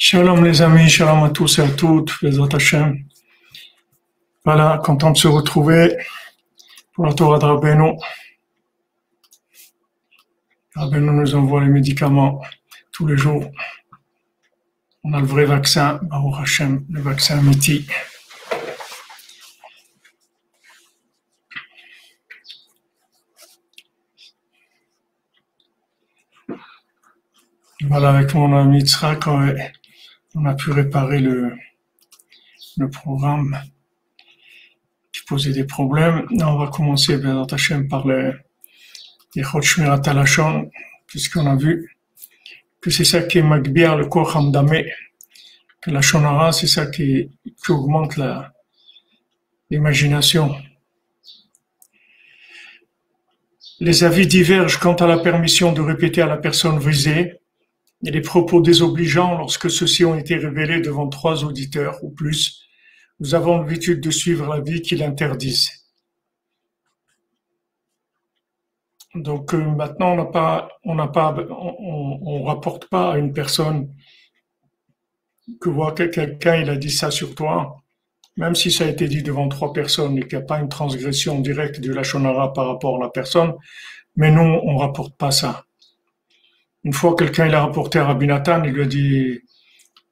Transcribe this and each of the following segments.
Shalom les amis, shalom à tous et à toutes, Bezrat Hashem. Voilà, content de se retrouver pour la Torah de Rabbeinu. Rabbeinu nous envoie les médicaments tous les jours. On a le vrai vaccin, Baruch Hashem, le vaccin Amiti. Voilà, avec mon ami Tzrak, on a pu réparer le programme qui posait des problèmes. Là, on va commencer, Bezrat Hashem, par les Chot Shmirat HaLashon, puisqu'on a vu que c'est ça qui est Magbiar, le Koach Hamdameh, que la Shonara, c'est ça qui augmente l'imagination. Les avis divergent quant à la permission de répéter à la personne visée et les propos désobligeants lorsque ceux-ci ont été révélés devant 3 auditeurs ou plus. Nous avons l'habitude de suivre l'avis qui l'interdisent. Donc maintenant, on rapporte pas à une personne que voit que quelqu'un il a dit ça sur toi, même si ça a été dit devant 3 personnes et qu'il n'y a pas une transgression directe de la Shonara par rapport à la personne, mais nous on rapporte pas ça. Une fois quelqu'un il a rapporté à Rabbi Nathan, il lui a dit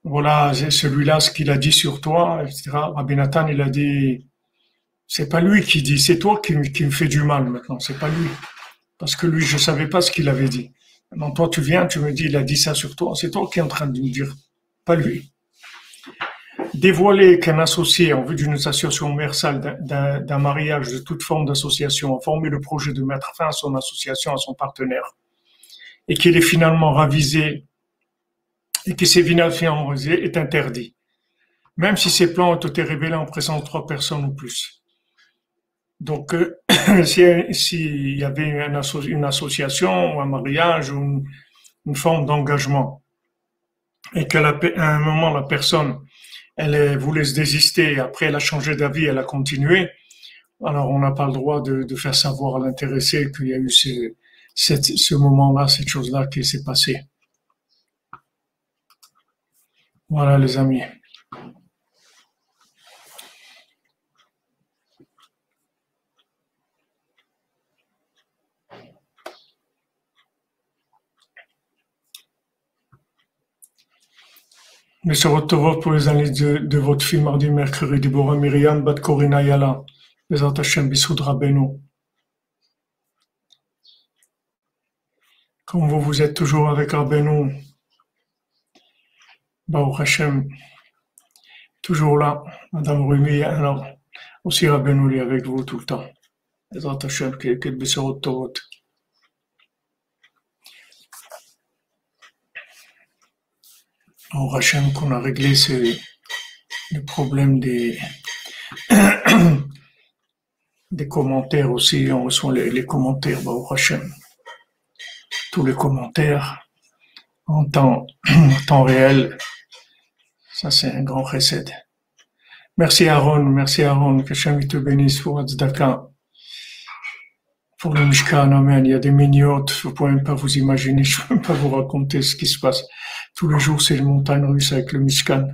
voilà c'est celui-là ce qu'il a dit sur toi, etc. Rabbi Nathan il a dit c'est pas lui qui dit, c'est toi qui me fait du mal maintenant, c'est pas lui. Parce que lui, je savais pas ce qu'il avait dit. Maintenant, toi, tu viens, tu me dis, il a dit ça sur toi. C'est toi qui es en train de me dire, pas lui. Dévoiler qu'un associé, en vue d'une association commerciale, d'un mariage, de toute forme d'association, a formé le projet de mettre fin à son association, à son partenaire, et qu'il est finalement ravisé, et que ses finalement ravisé, est interdit. Même si ses plans ont été révélés en présence de 3 personnes ou plus. Donc, s'il y avait une association, ou un mariage, ou une forme d'engagement, et qu'à un moment, la personne, elle voulait se désister, et après elle a changé d'avis, elle a continué, alors on n'a pas le droit de faire savoir à l'intéressé qu'il y a eu ce moment-là, cette chose-là qui s'est passée. Voilà les amis. Mais se retrouve pour les années de votre fille mardi, mercredi, Deborah Myriam, Bat Corina Yala, Bezrat Hashem, Bissoud Rabbeinu. Comme vous êtes toujours avec Rabbeinu, Baruch Hashem, toujours là, Madame Rumi, alors aussi Rabbeinu est avec vous tout le temps. Bezrat Hashem, quel Bissoud Tovot. Baruch Hashem, qu'on a réglé le problème des commentaires aussi, on reçoit les commentaires, Baruch Hashem. Tous les commentaires en temps réel, ça c'est un grand recette. Merci Aaron, que Hashem te bénisse pour Tzedaka, pour le Mishkan, amen. Il y a des miniotes, vous ne pouvez même pas vous imaginer, je ne peux même pas vous raconter ce qui se passe. Tous les jours, c'est les montagnes russes avec le Mishkan.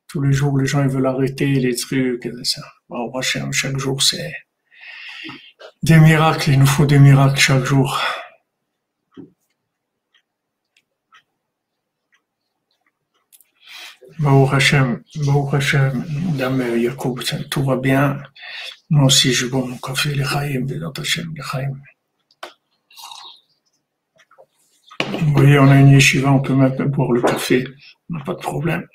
Tous les jours, les gens ils veulent arrêter les trucs et ça. Bon, chaque jour, c'est des miracles. Il nous faut des miracles chaque jour. Baruch Hashem, Dame Yacoub, tout va bien. Moi aussi, je bois mon café, les Chaim, Bezrat Hashem, les Chaim. Vous voyez, on a une yeshiva, on peut même boire le café, on n'a pas de problème.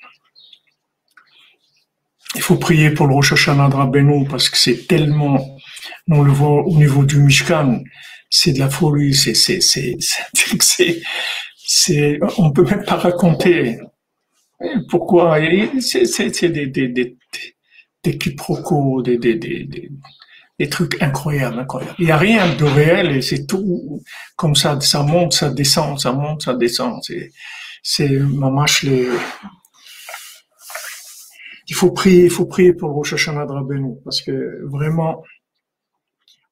Il faut prier pour le Rosh Hashanah de Rabbeinu parce que c'est tellement, on le voit au niveau du Mishkan, c'est de la folie, on peut même pas raconter pourquoi, c'est des quiproquos, des trucs incroyables. Il n'y a rien de réel et c'est tout comme ça monte, ça descend, ça monte, ça descend. C'est mamash il faut prier pour le Rosh Hashanah de Rabbeinu parce que vraiment,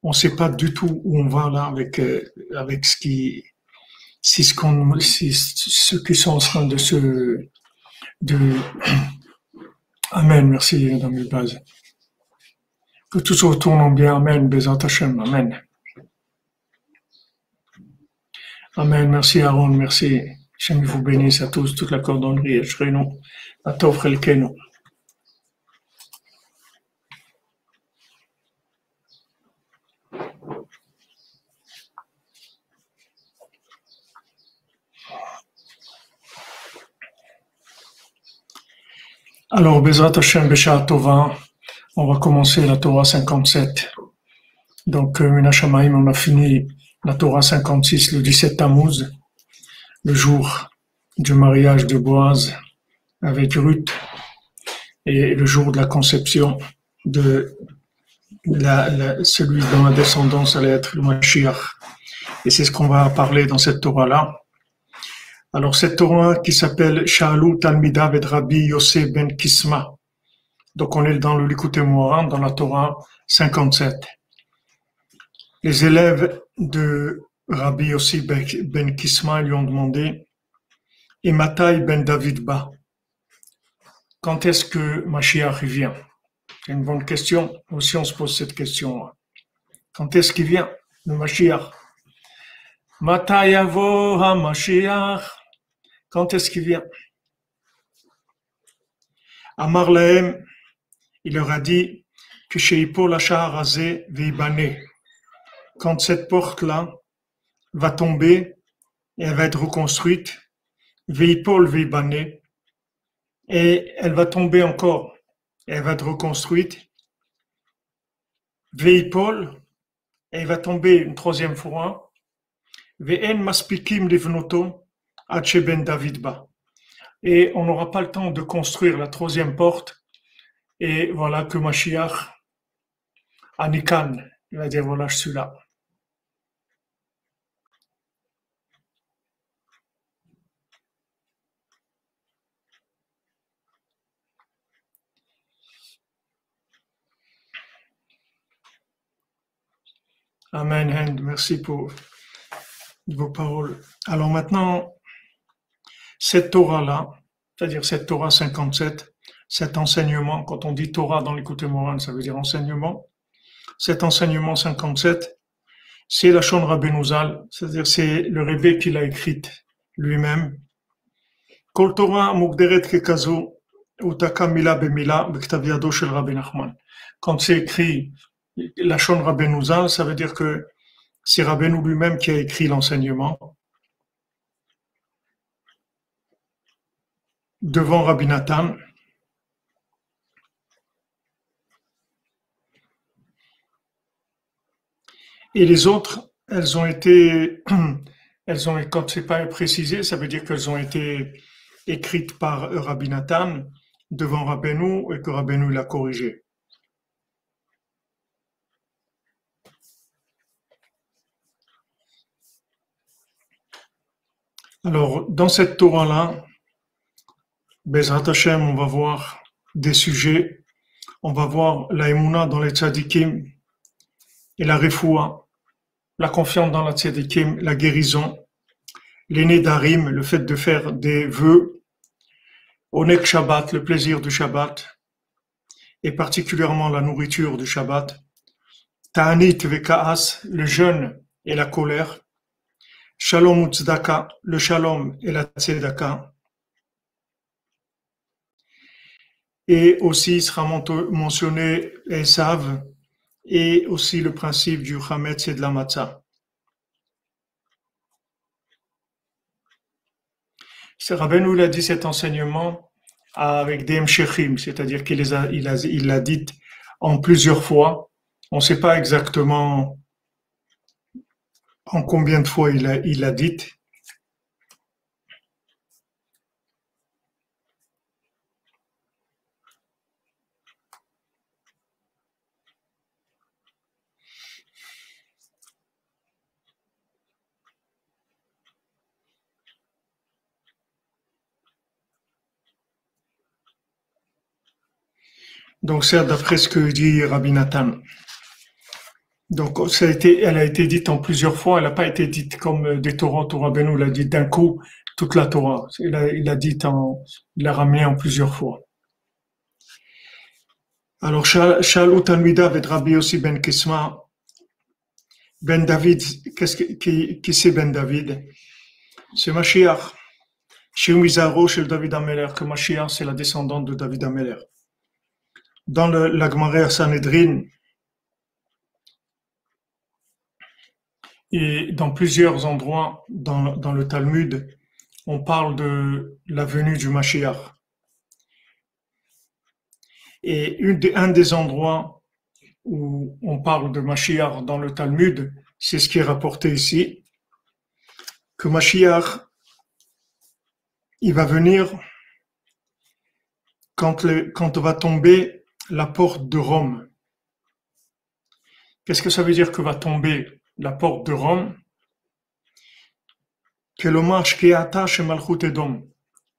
on ne sait pas du tout où on va là avec ceux qui sont en train de se de Amen, merci Madame Elbaz. Que tout se retourne bien, Amen, Bezat Hashem, Amen. Amen, merci Aaron, merci. Hashem vous bénisse à tous, toute la cordonnerie, Eshreinu, Atov Chelkenu. Alors, Bezrat Hashem Besha Tova, on va commencer la Torah 57. Donc, Menachamaim, on a fini la Torah 56 le 17 Tammuz, le jour du mariage de Boaz avec Ruth et le jour de la conception de celui dont la descendance allait être le Mashiach. Et c'est ce qu'on va parler dans cette Torah-là. Alors, cette Torah qui s'appelle Sha'alu Talmidav et Rabbi Yosef ben Kisma. Donc, on est dans le Likutei Moharan, dans la Torah 57. Les élèves de Rabbi Yosef ben Kisma lui ont demandé « Imatai ben David ba » quand est-ce que Mashiach vient? C'est une bonne question. Aussi, on se pose cette question. Quand est-ce qu'il vient, le Mashiach? Matai yavo ha-Mashiach. Quand est-ce qu'il vient? Amar lahem, il leur a dit que chez Hippo la shahar hazeh veibane. Quand cette porte-là va tomber et elle va être reconstruite, veipol veibane, et elle va tomber encore et elle va être reconstruite, veipol, et elle va tomber une troisième fois, ve'en maspikim livnoto Ache ben David ba. Et on n'aura pas le temps de construire la troisième porte. Et voilà que Mashiach, Anikan, il va dire voilà, je suis là. Amen, Hand, merci pour vos paroles. Alors maintenant, cette Torah-là, c'est-à-dire cette Torah 57, cet enseignement, quand on dit Torah dans l'Likutei Moharan, ça veut dire enseignement. Cet enseignement 57, c'est la Shon Rabbeinu Zal, c'est-à-dire c'est le Rebbe qui l'a écrite lui-même. Kol Torah mugderet kekazo utaka mila bemila b'ktav yado shel Rabbi Nachman. Quand c'est écrit la Shon Rabbeinu Zal, ça veut dire que c'est Rabbeinu lui-même qui a écrit l'enseignement devant Rabbi Nathan. Et les autres, quand c'est pas précisé, ça veut dire qu'elles ont été écrites par Rabbi Nathan devant Rabbeinu et que Rabbeinu l'a corrigé. Alors, dans cette Torah-là, Bezrat Hashem, on va voir des sujets. On va voir la Emouna dans les tzadikim et la refoua, la confiance dans la tzadikim, la guérison, les nedarim, le fait de faire des vœux, onek Shabbat, le plaisir du Shabbat, et particulièrement la nourriture du Shabbat, ta'anit vekaas, le jeûne et la colère, shalom ou tzedaka, le shalom et la tzedaka, et aussi sera mentionné Esav, et aussi le principe du chametz et de la matzah. Rabbeinu a dit cet enseignement avec des mshechim, c'est-à-dire qu'il l'a dit en plusieurs fois. On ne sait pas exactement en combien de fois il l'a dit. Donc c'est d'après ce que dit Rabbi Nathan. Donc elle a été dite en plusieurs fois, elle n'a pas été dite comme des Torahs où Rabbeinu l'a dit d'un coup, toute la Torah. Il a ramené en plusieurs fois. Alors, Shalu Talmidav et Rabbi Yossi ben Kisma, ben David, qui c'est ben David? C'est Mashiach. Chez Mizaro, chez David Ameler, que Mashiach, c'est la descendante de David Ameler. Dans la Gemara Sanhedrin, et dans plusieurs endroits dans le Talmud, on parle de la venue du Mashiach. Et un des endroits où on parle de Mashiach dans le Talmud, c'est ce qui est rapporté ici, que Mashiach, il va venir quand va tomber la porte de Rome. Qu'est-ce que ça veut dire que va tomber la porte de Rome? Que le marche qui attache Malchut Edom.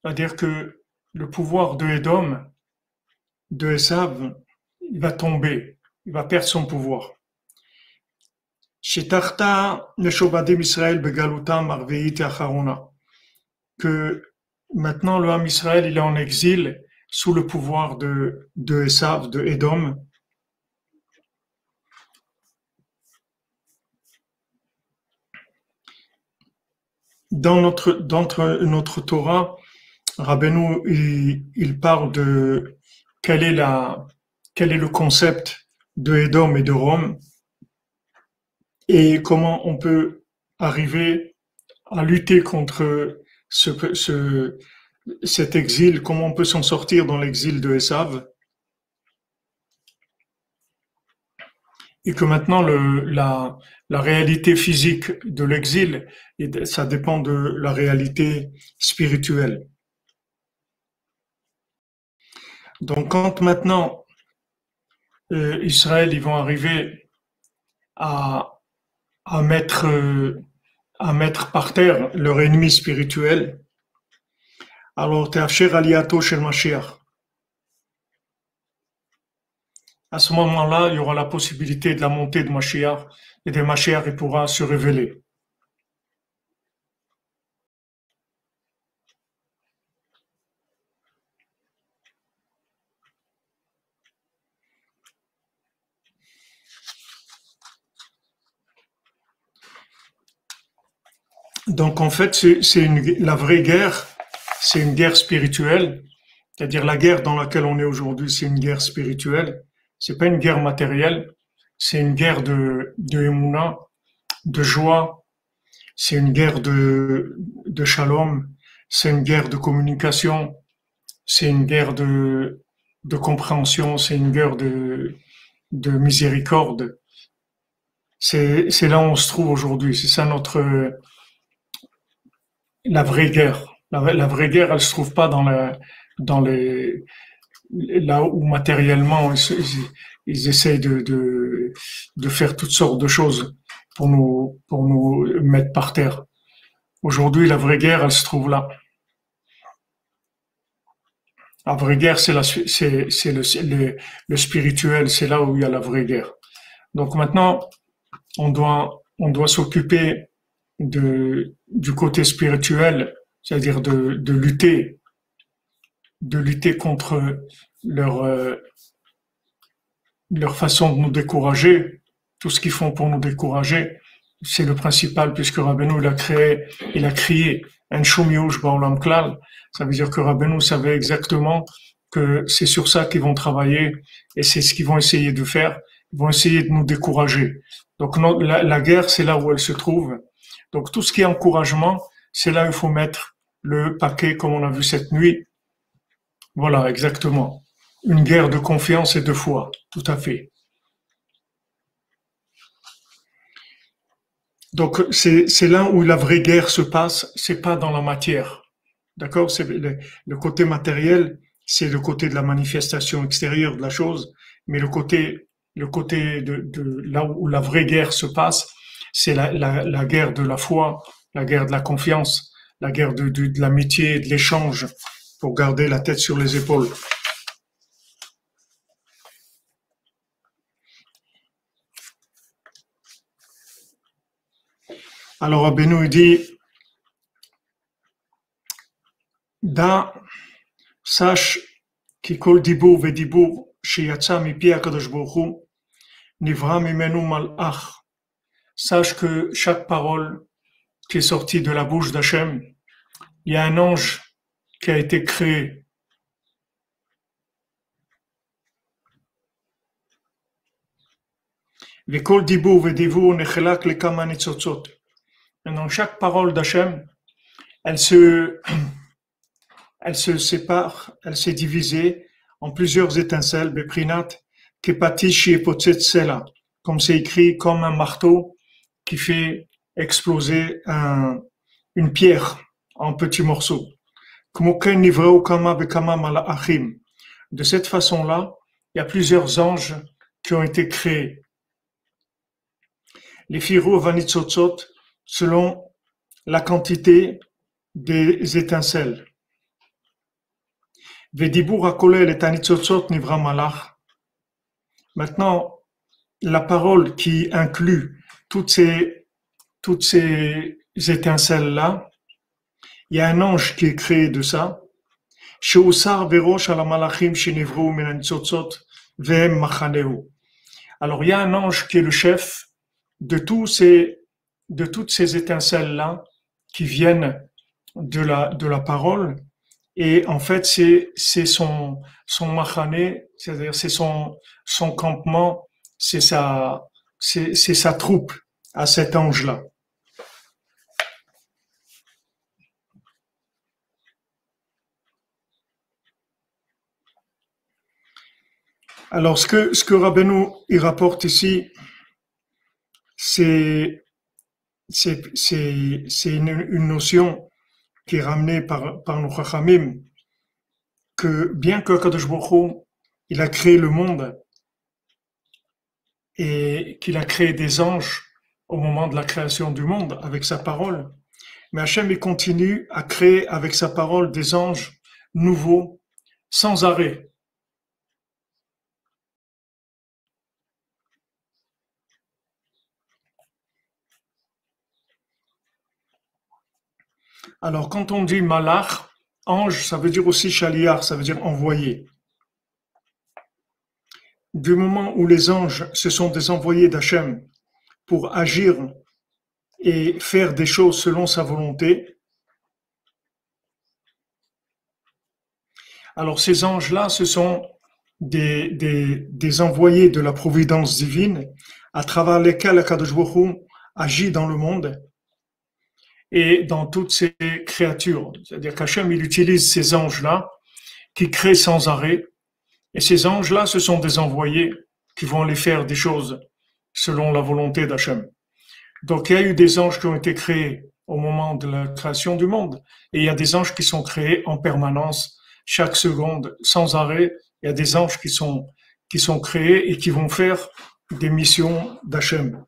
C'est-à-dire que le pouvoir de Edom, de Esav, il va tomber, il va perdre son pouvoir. Que maintenant le Ham Israël il est en exil sous le pouvoir de Esav, de Edom. Dans notre Torah, Rabbeinu il parle de quel est le concept de Edom et de Rome et comment on peut arriver à lutter contre cet exil, comment on peut s'en sortir dans l'exil de Esav, et que maintenant la réalité physique de l'exil, ça dépend de la réalité spirituelle. Donc quand maintenant Israël ils vont arriver à à mettre par terre leur ennemi spirituel, alors Te'afsher Aliyato Shel Mashiach. À ce moment-là, il y aura la possibilité de la montée de Mashiach et de Mashiach il pourra se révéler. Donc en fait, la vraie guerre, c'est une guerre spirituelle, c'est-à-dire la guerre dans laquelle on est aujourd'hui, c'est une guerre spirituelle. C'est pas une guerre matérielle, c'est une guerre de émouna, de joie, c'est une guerre de shalom, c'est une guerre de communication, c'est une guerre de compréhension, c'est une guerre de miséricorde. C'est là où on se trouve aujourd'hui, c'est ça la vraie guerre. La vraie guerre, elle se trouve pas dans là où matériellement ils essayent de faire toutes sortes de choses pour nous mettre par terre. Aujourd'hui, la vraie guerre, elle se trouve là. La vraie guerre, c'est le spirituel, c'est là où il y a la vraie guerre. Donc maintenant, on doit s'occuper du côté spirituel, c'est-à-dire de lutter contre leur, euh, leur façon de nous décourager, tout ce qu'ils font pour nous décourager, c'est le principal puisque Rabbeinu il a crié un shumyush ba'olam klal. Ça veut dire que Rabbeinu savait exactement que c'est sur ça qu'ils vont travailler et c'est ce qu'ils vont essayer de faire. Ils vont essayer de nous décourager. Donc la guerre, c'est là où elle se trouve. Donc tout ce qui est encouragement, c'est là où il faut mettre le paquet comme on a vu cette nuit. Voilà, exactement. Une guerre de confiance et de foi, tout à fait. Donc c'est là où la vraie guerre se passe, c'est pas dans la matière. D'accord? C'est le côté matériel, c'est le côté de la manifestation extérieure de la chose, mais le côté de là où la vraie guerre se passe, c'est la guerre de la foi, la guerre de la confiance, la guerre de l'amitié et de l'échange pour garder la tête sur les épaules. Alors Abénou dit Da, sache ki kol dibour vedibour sheyatsa mipi HaKadosh Baruch Hu, nivra mimenu malach. Sache que chaque parole qui est sortie de la bouche d'Hachem, il y a un ange qui a été créé. Vekol dibour vedibour nechelak lekama nitzotzot. Maintenant, chaque parole d'Hachem, elle se sépare, elle s'est divisée en plusieurs étincelles, Beprinat, Kepatishi et Potsetsela, comme c'est écrit, comme un marteau qui fait exploser une pierre en petits morceaux. De cette façon-là, il y a plusieurs anges qui ont été créés. Les Firu Vanitzotzot, selon la quantité des étincelles. Vedibur hakolel et anitzotzot nivra malach. Maintenant, la parole qui inclut toutes ces étincelles-là, il y a un ange qui est créé de ça. Sheusar verosh ala malachim shenivru min anitzotzot vehem machaneu. Alors, il y a un ange qui est le chef de toutes ces étincelles-là qui viennent de la parole. Et en fait, c'est son machané, c'est-à-dire c'est son campement, c'est sa troupe à cet ange-là. Alors, ce que Rabbeinu il rapporte ici, c'est une notion qui est ramenée par nos Chachamim, que bien que Kadosh Baruch Hu, il a créé le monde et qu'il a créé des anges au moment de la création du monde avec sa parole, mais Hachem il continue à créer avec sa parole des anges nouveaux sans arrêt. Alors, quand on dit malach, ange, ça veut dire aussi shaliach, ça veut dire envoyé. Du moment où les anges, ce sont des envoyés d'Hachem pour agir et faire des choses selon sa volonté, alors ces anges-là, ce sont des envoyés de la providence divine à travers lesquels HaKadosh Baruch Hu agit dans le monde et dans toutes ces créatures. C'est-à-dire qu'Hachem, il utilise ces anges-là qui créent sans arrêt. Et ces anges-là, ce sont des envoyés qui vont aller faire des choses selon la volonté d'Hachem. Donc, il y a eu des anges qui ont été créés au moment de la création du monde. Et il y a des anges qui sont créés en permanence, chaque seconde, sans arrêt. Il y a des anges qui sont créés et qui vont faire des missions d'Hachem.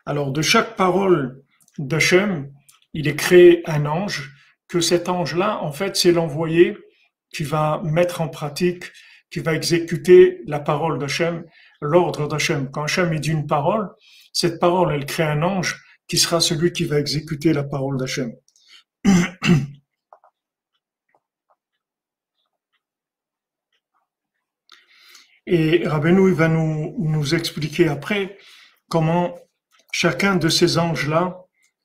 Alors, de chaque parole d'Hachem, il est créé un ange, que cet ange-là, en fait, c'est l'envoyé qui va mettre en pratique, qui va exécuter la parole d'Hachem, l'ordre d'Hachem. Quand Hachem dit une parole, cette parole, elle crée un ange qui sera celui qui va exécuter la parole d'Hachem. Et Rabbeinu il va nous expliquer après comment chacun de ces anges-là,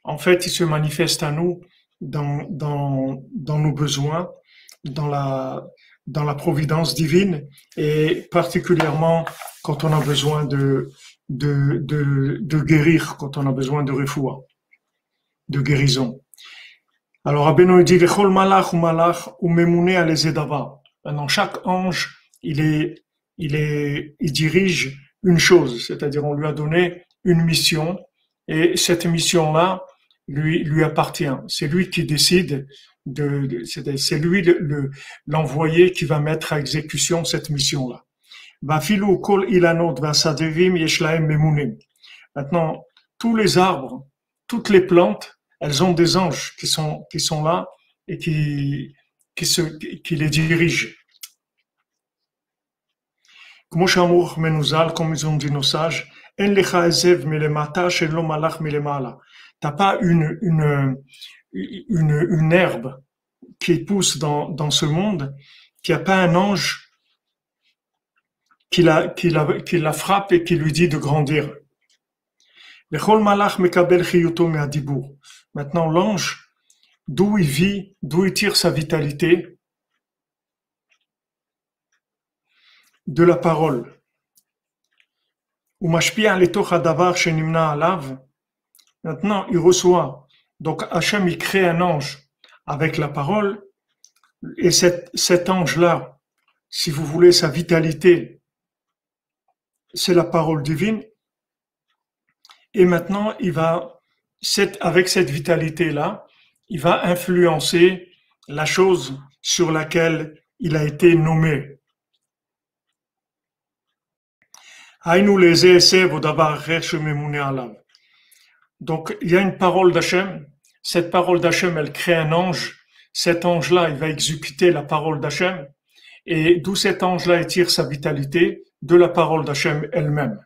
en fait, il se manifeste à nous dans nos besoins, dans la providence divine, et particulièrement quand on a besoin de guérir, quand on a besoin de refoua, de guérison. Alors, Rabbeinu dit, Vechol malach ou malach ou memouné à l'ezedava. Maintenant, chaque ange, il dirige une chose, c'est-à-dire on lui a donné une mission, et cette mission-là lui appartient. C'est lui qui décide c'est lui l'envoyé qui va mettre à exécution cette mission-là. Maintenant, tous les arbres, toutes les plantes, elles ont des anges qui sont là et qui les dirigent. Comme ils ont dit nos sages, En lecha ezev milemata shelo malach milemala. T'as pas une herbe qui pousse dans ce monde, qui a pas un ange qui la frappe et qui lui dit de grandir. Lechol malach mekabel chiyuto me'adibur. Maintenant, l'ange, d'où il vit, d'où il tire sa vitalité, de la parole. Maintenant, il reçoit. Donc, Hachem, il crée un ange avec la parole. Et cet ange-là, si vous voulez, sa vitalité, c'est la parole divine. Et maintenant, avec cette vitalité-là, il va influencer la chose sur laquelle il a été nommé. Donc, il y a une parole d'Hachem. Cette parole d'Hachem, elle crée un ange. Cet ange-là, il va exécuter la parole d'Hachem. Et d'où cet ange-là tire sa vitalité? De la parole d'Hachem elle-même.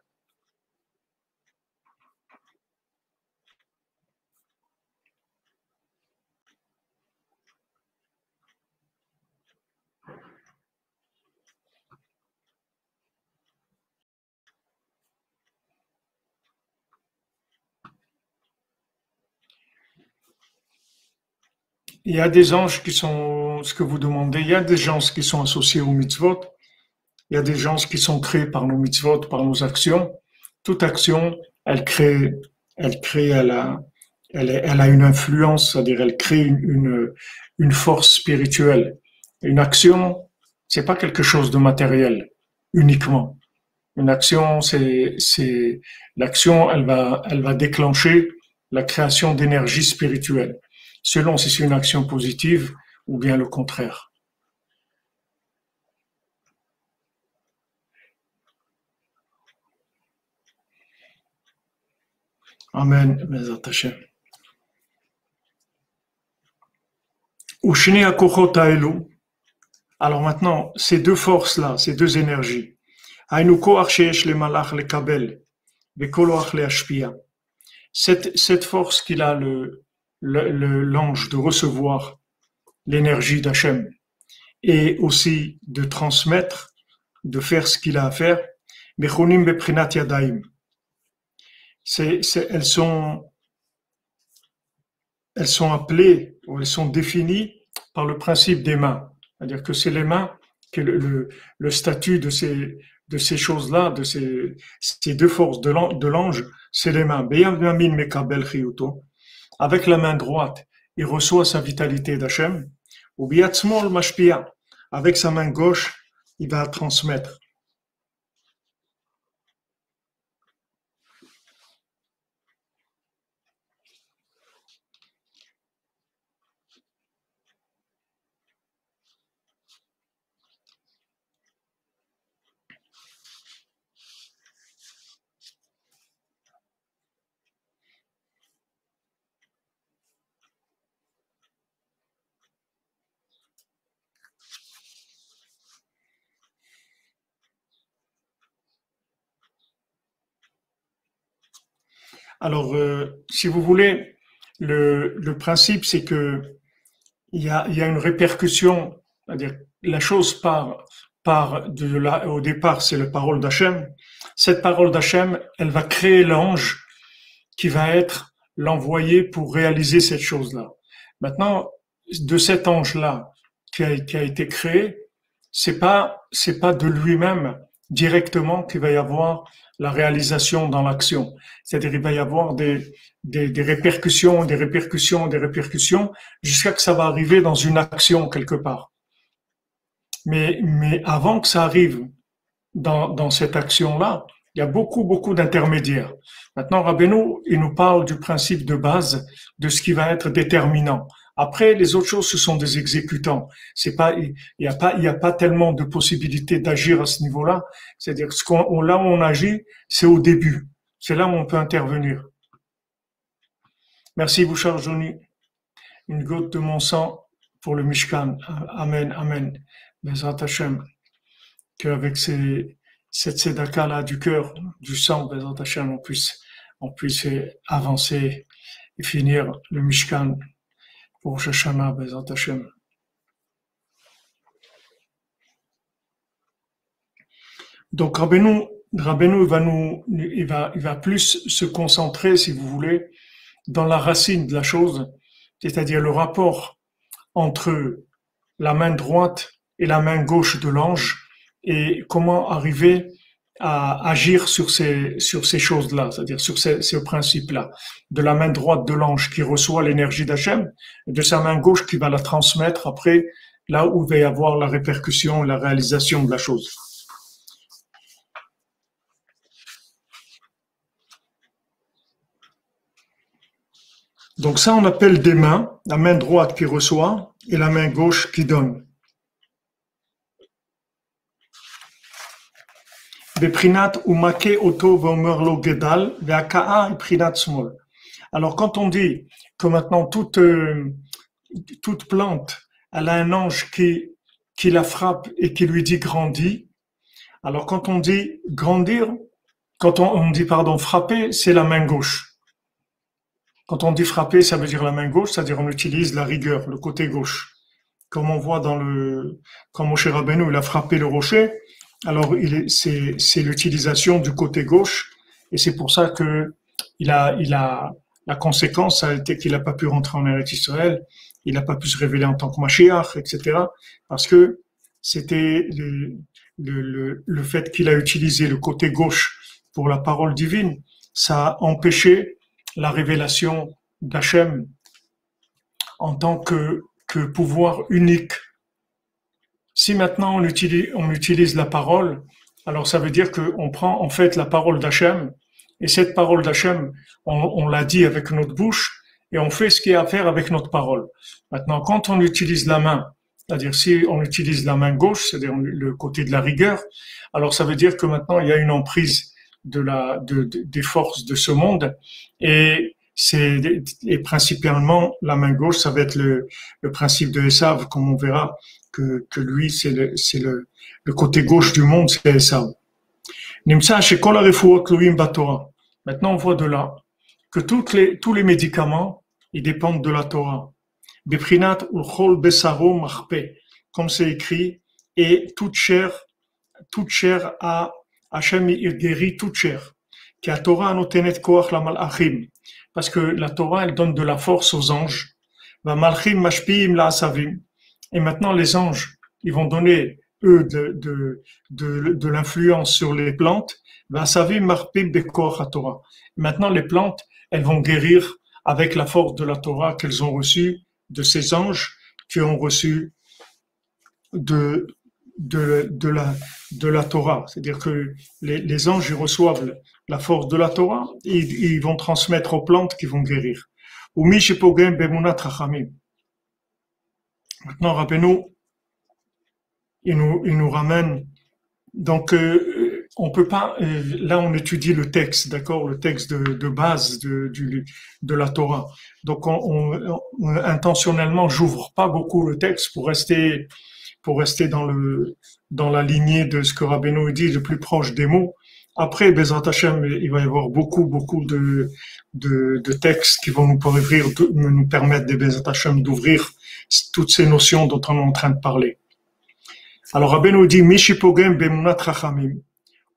Il y a des anges qui sont, ce que vous demandez, il y a des gens qui sont associés aux mitzvot, il y a des gens qui sont créés par nos mitzvot, par nos actions. Toute action, elle a une influence, c'est-à-dire elle crée une force spirituelle. Une action, c'est pas quelque chose de matériel uniquement. Une action, l'action, elle va déclencher la création d'énergie spirituelle, selon si c'est une action positive ou bien le contraire. Amen. Bezat Hashem. Ushne akochot haelu. Alors maintenant, ces deux forces-là, ces deux énergies, haynu koach sheyesh le malach le kabel, vekoloach le hashpia. Cette force qu'il a l'ange de recevoir l'énergie d'Hachem et aussi de transmettre, de faire ce qu'il a à faire, mechonim beprinat yadaim. Elles sont appelées ou elles sont définies par le principe des mains. C'est-à-dire que c'est les mains que le statut de ces choses-là, de ces deux forces de l'ange, c'est les mains. Avec la main droite, il reçoit sa vitalité d'Hachem. Ou biatzmol mashpia. Avec sa main gauche, il va transmettre. Alors, si vous voulez, le principe, c'est que il y a une répercussion, c'est-à-dire la chose part au départ, c'est la parole d'Hachem. Cette parole d'Hachem, elle va créer l'ange qui va être l'envoyé pour réaliser cette chose-là. Maintenant, de cet ange-là qui a été créé, c'est pas de lui-même directement qu'il va y avoir la réalisation dans l'action. C'est-à-dire il va y avoir des répercussions, des répercussions, des répercussions, jusqu'à que ça va arriver dans une action quelque part. Mais avant que ça arrive dans cette action-là, il y a beaucoup d'intermédiaires. Maintenant, Rabbeinu, il nous parle du principe de base de ce qui va être déterminant. Après, les autres choses, ce sont des exécutants. Il y a pas tellement de possibilités d'agir à ce niveau-là. C'est-à-dire que là où on agit, c'est au début. C'est là où on peut intervenir. Merci, Bouchard Jouni. Une goutte de mon sang pour le Mishkan. Amen, amen. Bezrat Hashem. Qu'avec cette tzedaka-là du cœur, du sang, Bezrat Hashem, on puisse avancer et finir le Mishkan pour Rosh Hashanah, Bezrat Hashem. Donc Rabbeinu il va plus se concentrer, si vous voulez, dans la racine de la chose, c'est-à-dire le rapport entre la main droite et la main gauche de l'ange et comment arriver à agir sur ces choses-là, c'est-à-dire sur ces principes-là, de la main droite de l'ange qui reçoit l'énergie d'Hachem et de sa main gauche qui va la transmettre après là où il va y avoir la répercussion, la réalisation de la chose. Donc ça, on appelle des mains, la main droite qui reçoit et la main gauche qui donne. Alors quand on dit que maintenant toute plante, elle a un ange qui la frappe et qui lui dit grandis. Alors quand on dit grandir, quand on dit frapper, c'est la main gauche. Quand on dit frapper, ça veut dire la main gauche, c'est-à-dire on utilise la rigueur, le côté gauche. Comme on voit quand Moshe Rabbeinu il a frappé le rocher, alors c'est l'utilisation du côté gauche, et c'est pour ça que la conséquence ça a été qu'il n'a pas pu rentrer en Eretz Israël, il n'a pas pu se révéler en tant que Mashiach, etc. Parce que c'était le fait qu'il a utilisé le côté gauche pour la parole divine, ça a empêché la révélation d'Hachem en tant que pouvoir unique. Si maintenant on utilise la parole, alors ça veut dire qu'on prend en fait la parole d'Hachem, et cette parole d'Hachem, on l'a dit avec notre bouche, et on fait ce qu'il y a à faire avec notre parole. Maintenant, quand on utilise la main, c'est-à-dire si on utilise la main gauche, c'est-à-dire le côté de la rigueur, alors ça veut dire que maintenant il y a une emprise des forces de ce monde, et principalement la main gauche, ça va être le principe de Esav, comme on verra que lui c'est le côté gauche du monde, c'est Esav. Maintenant on voit de là que tous les médicaments ils dépendent de la Torah. Comme c'est écrit, et toute chair a Hachem il guérit toute chair. Parce que la Torah elle donne de la force aux anges. Et maintenant les anges ils vont donner eux de l'influence sur les plantes. Maintenant les plantes elles vont guérir avec la force de la Torah qu'elles ont reçue de ces anges qui ont reçu de la Torah. C'est-à-dire que les anges ils reçoivent la force de la Torah et ils vont transmettre aux plantes qui vont guérir. Maintenant, rappelez-nous, il nous ramène. Donc, on peut pas. Là, on étudie le texte, d'accord, le texte de base de la Torah. Donc, intentionnellement, j'ouvre pas beaucoup le texte pour rester dans la lignée de ce que Rabbeinu dit, le plus proche des mots. Après, Bezrat Hashem, il va y avoir beaucoup de textes qui vont nous permettre des Bezrat Hashem d'ouvrir toutes ces notions dont on est en train de parler. Alors, Rabbeinu dit, Mishi pogem bemunat chachamim,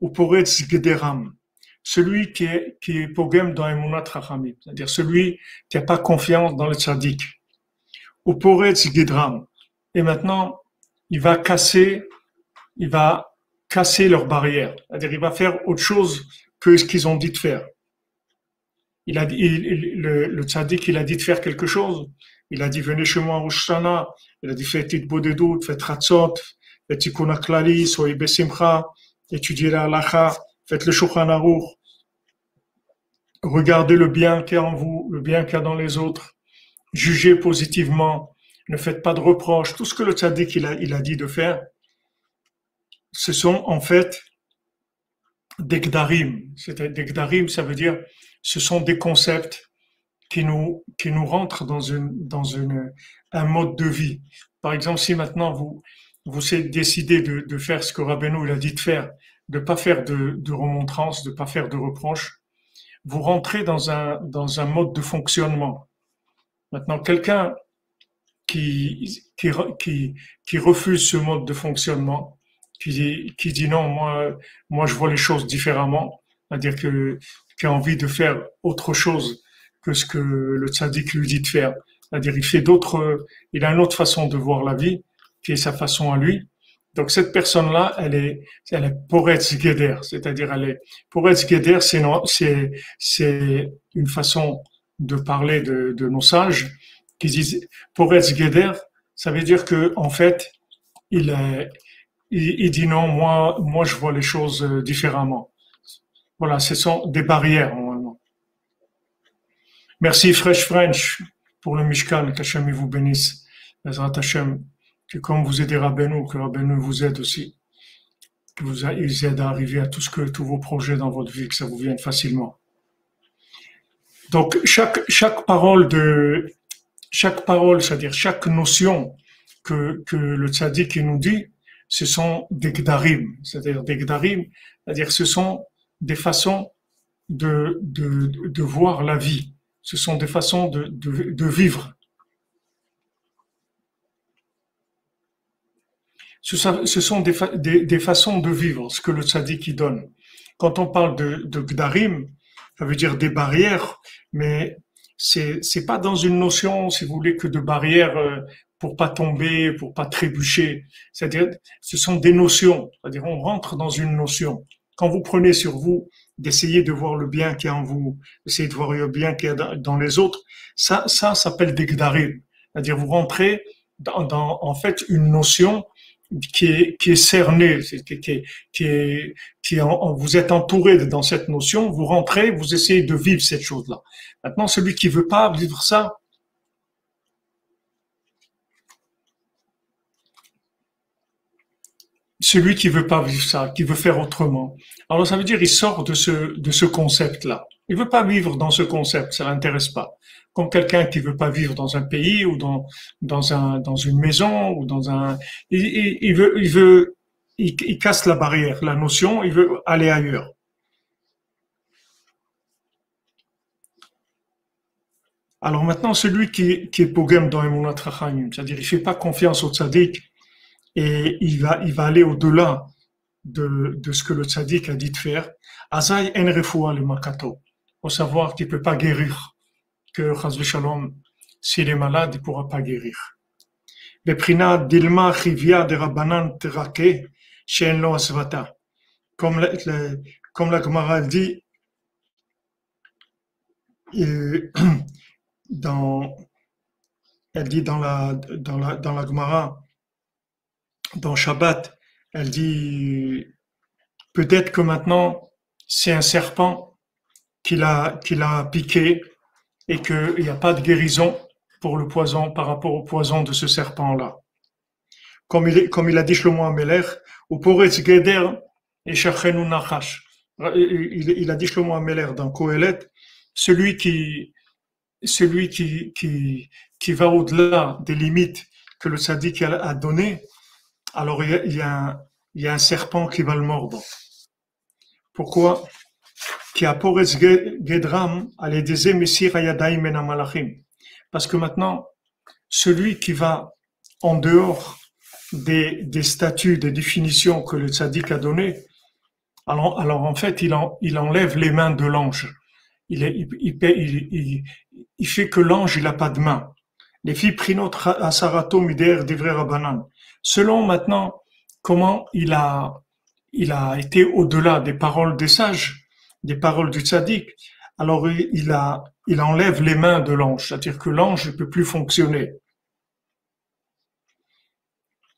ou poretz gederam. Celui qui est pogem dans emunat chachamim, c'est-à-dire celui qui n'a pas confiance dans le tzaddik. Ou poretz gedram. Et maintenant, il va casser leurs barrières. C'est-à-dire, il va faire autre chose que ce qu'ils ont dit de faire. Le tzaddik, il a dit de faire quelque chose. Il a dit, venez chez moi en Rosh Hashanah. Il a dit, faites Hitbodedut, faites Ratzot, faites Tikkun HaKlali, soyez Besimcha, étudiez la Halacha, faites le Shulchan Aruch. Regardez le bien qu'il y a en vous, le bien qu'il y a dans les autres. Jugez positivement. Ne faites pas de reproches. Tout ce que le tzaddik il a dit de faire, ce sont en fait des gdarim. Des gdarim, ça veut dire, ce sont des concepts qui nous rentrent dans un mode de vie. Par exemple, si maintenant vous décidez de faire ce que Rabbeinu il a dit de faire, de pas faire de remontrance, de pas faire de reproches. Vous rentrez dans un mode de fonctionnement. Maintenant, quelqu'un qui refuse ce mode de fonctionnement, qui dit non, moi je vois les choses différemment, c'est-à-dire qui a envie de faire autre chose que ce que le tzaddik lui dit de faire. C'est-à-dire il a une autre façon de voir la vie, qui est sa façon à lui. Donc cette personne-là, elle est Poretz Geder, c'est-à-dire Poretz Geder, c'est une façon de parler de nos sages qui disent Poretz Geder, ça veut dire que en fait, il dit non, moi je vois les choses différemment. Voilà, ce sont des barrières normalement. Merci Fresh French pour le Mishkan, qu'Hachem vous bénisse. Bezrat Hashem, que comme vous aidez Rabbeinu, que Rabbeinu vous aide aussi, que ils aident à arriver à tous vos projets dans votre vie, que ça vous vienne facilement. Donc chaque parole, c'est-à-dire chaque notion que le tzaddik nous dit, ce sont des gdarim, c'est-à-dire des gdarim, c'est-à-dire ce sont des façons de voir la vie, ce sont des façons de vivre. Ce sont des façons de vivre, ce que le tzaddik donne. Quand on parle de gdarim, ça veut dire des barrières, mais c'est pas dans une notion, si vous voulez, que de barrières pour pas tomber, pour pas trébucher. C'est-à-dire, ce sont des notions. C'est-à-dire, on rentre dans une notion. Quand vous prenez sur vous d'essayer de voir le bien qu'il y a en vous, d'essayer de voir le bien qu'il y a dans les autres, ça s'appelle des gdarim. C'est-à-dire, vous rentrez dans en fait une notion qui est cerné, vous êtes entouré dans cette notion, vous rentrez, vous essayez de vivre cette chose-là. Maintenant, celui qui veut pas vivre ça, celui qui veut pas vivre ça, qui veut faire autrement. Alors ça veut dire il sort de ce concept-là. Il veut pas vivre dans ce concept, ça l'intéresse pas. Comme quelqu'un qui veut pas vivre dans un pays ou dans une maison ou il casse la barrière, la notion, il veut aller ailleurs. Alors maintenant, celui qui est pogem dans Emunat Chachamim, c'est-à-dire il fait pas confiance au tzaddik et il va aller au-delà de ce que le tzaddik a dit de faire. Azay en refoua le makato. Faut savoir qu'il peut pas guérir. Que Chas v'Shalom, s'il est malade, il pourra pas guérir. Beprina dilma chivia de Rabbanan terake she'en lo asvata. Comme la Gemara dit, elle dit dans la Gemara, dans Shabbat, elle dit peut-être que maintenant c'est un serpent qui l'a piqué et qu'il n'y a pas de guérison pour le poison par rapport au poison de ce serpent-là. Comme il a dit Shlomo Ameler, ou poretz geder et shachenu nachash. Il a dit Shlomo Ameler dans Kohelet, celui qui va au-delà des limites que le tzaddik a données, alors il y a un serpent qui va le mordre. Pourquoi? Parce que maintenant, celui qui va en dehors des statuts, des définitions que le tzaddik a données, alors en fait, il enlève les mains de l'ange. Il fait que l'ange, il n'a pas de main. Les filles prinot asarato mider divrei rabbanan. Selon maintenant comment il a été au-delà des paroles des sages, des paroles du tzaddik, alors il enlève les mains de l'ange, c'est-à-dire que l'ange ne peut plus fonctionner.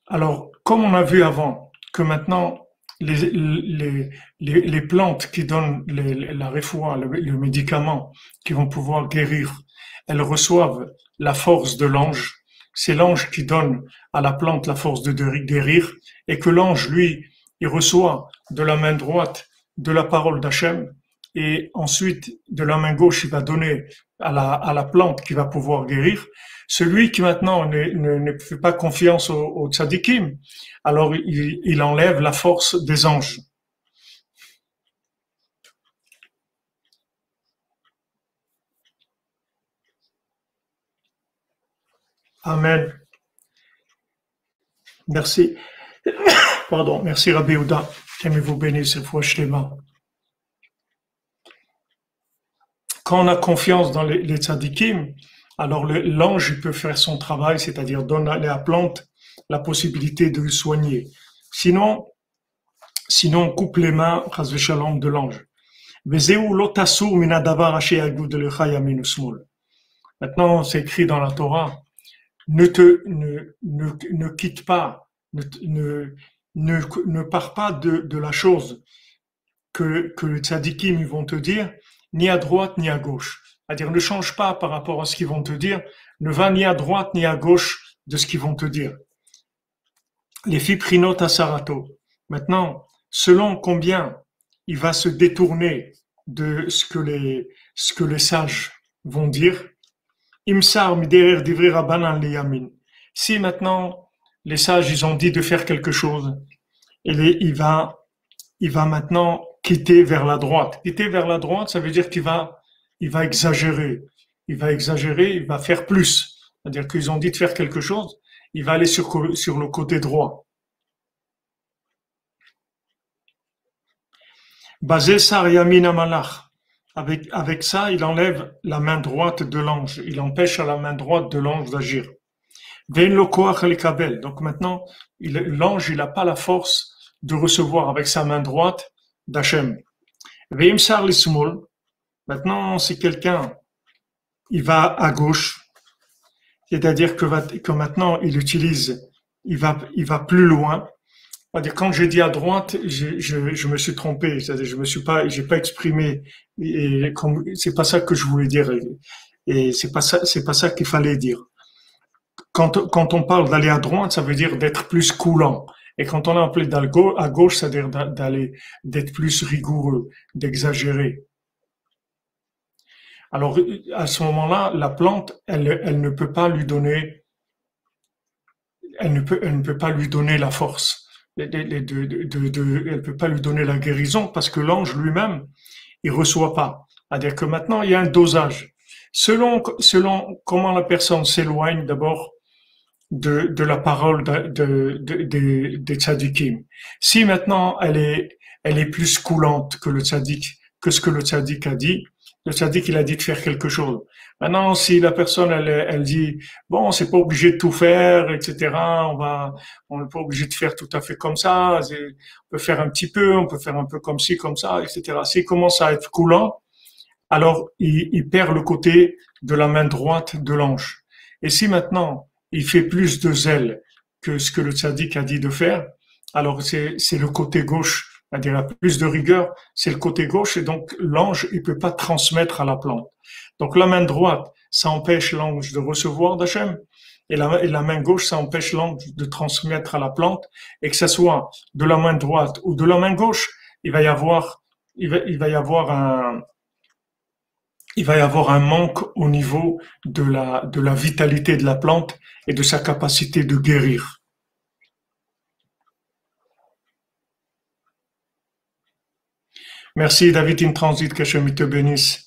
Alors, comme on a vu avant, que maintenant, les plantes qui donnent la refoua, le médicament, qui vont pouvoir guérir, elles reçoivent la force de l'ange. C'est l'ange qui donne à la plante la force de guérir, et que l'ange, lui, il reçoit de la main droite de la parole d'Hachem, et ensuite de la main gauche, il va donner à la plante qui va pouvoir guérir. Celui qui maintenant ne fait pas confiance aux tzadikim, alors il enlève la force des anges. Amen. Merci. Pardon. Merci Rabbi Ouda. Aimez-vous bénir cette fois Shlema. Quand on a confiance dans les tzadikim, alors l'ange il peut faire son travail, c'est-à-dire donner à la plante la possibilité de le soigner. Sinon, on coupe les mains, chas v'shalom, de l'ange. Maintenant, c'est écrit dans la Torah, ne quitte pas, ne pars pas de la chose que les tzadikim vont te dire, ni à droite ni à gauche. C'est-à-dire, ne change pas par rapport à ce qu'ils vont te dire, ne va ni à droite ni à gauche de ce qu'ils vont te dire. Les fiprinot asarato. Maintenant, selon combien il va se détourner de ce que les sages vont dire, imsar miderer divrei rabbanan liyamin. Si maintenant les sages ils ont dit de faire quelque chose, il va maintenant quitter vers la droite. Quitter vers la droite, ça veut dire qu'il va exagérer. Il va faire plus. C'est-à-dire qu'ils ont dit de faire quelque chose, il va aller sur le côté droit. Basé sar yamin amalach. Avec ça, il enlève la main droite de l'ange. Il empêche à la main droite de l'ange d'agir. Vein lo koach lekabel. Donc maintenant, l'ange, il n'a pas la force de recevoir avec sa main droite d'Hachem. Veim sar lismol. Maintenant, si quelqu'un, il va à gauche, c'est-à-dire que maintenant, il va plus loin. C'est-à-dire, quand j'ai dit à droite, je me suis trompé. C'est-à-dire, j'ai pas exprimé, et c'est pas ça que je voulais dire. Et c'est pas ça qu'il fallait dire. Quand on parle d'aller à droite, ça veut dire d'être plus coulant. Et quand on a appelé à gauche, ça veut dire d'être plus rigoureux, d'exagérer. Alors, à ce moment-là, la plante, elle ne peut pas lui donner, elle ne peut pas lui donner la force. Elle peut pas lui donner la guérison parce que l'ange lui-même, il reçoit pas. C'est-à-dire que maintenant, il y a un dosage. Selon comment la personne s'éloigne d'abord de la parole des tzadikim. Si maintenant elle est plus coulante que ce que le tzadik a dit, le tzadik il a dit de faire quelque chose. Maintenant, si la personne elle dit bon, c'est pas obligé de tout faire, etc. On n'est pas obligé de faire tout à fait comme ça. On peut faire un petit peu, on peut faire un peu comme ci, comme ça, etc. S'il commence à être coulant, alors il perd le côté de la main droite de l'ange. Et si maintenant il fait plus de zèle que ce que le tzaddik a dit de faire, alors c'est le côté gauche, c'est-à-dire plus de rigueur, c'est le côté gauche, et donc l'ange, il peut pas transmettre à la plante. Donc la main droite, ça empêche l'ange de recevoir d'Hachem, et la main gauche, ça empêche l'ange de transmettre à la plante, et que ça soit de la main droite ou de la main gauche, il va y avoir un manque au niveau de la vitalité de la plante et de sa capacité de guérir. Merci David in Transit, qu'Hachem te bénisse.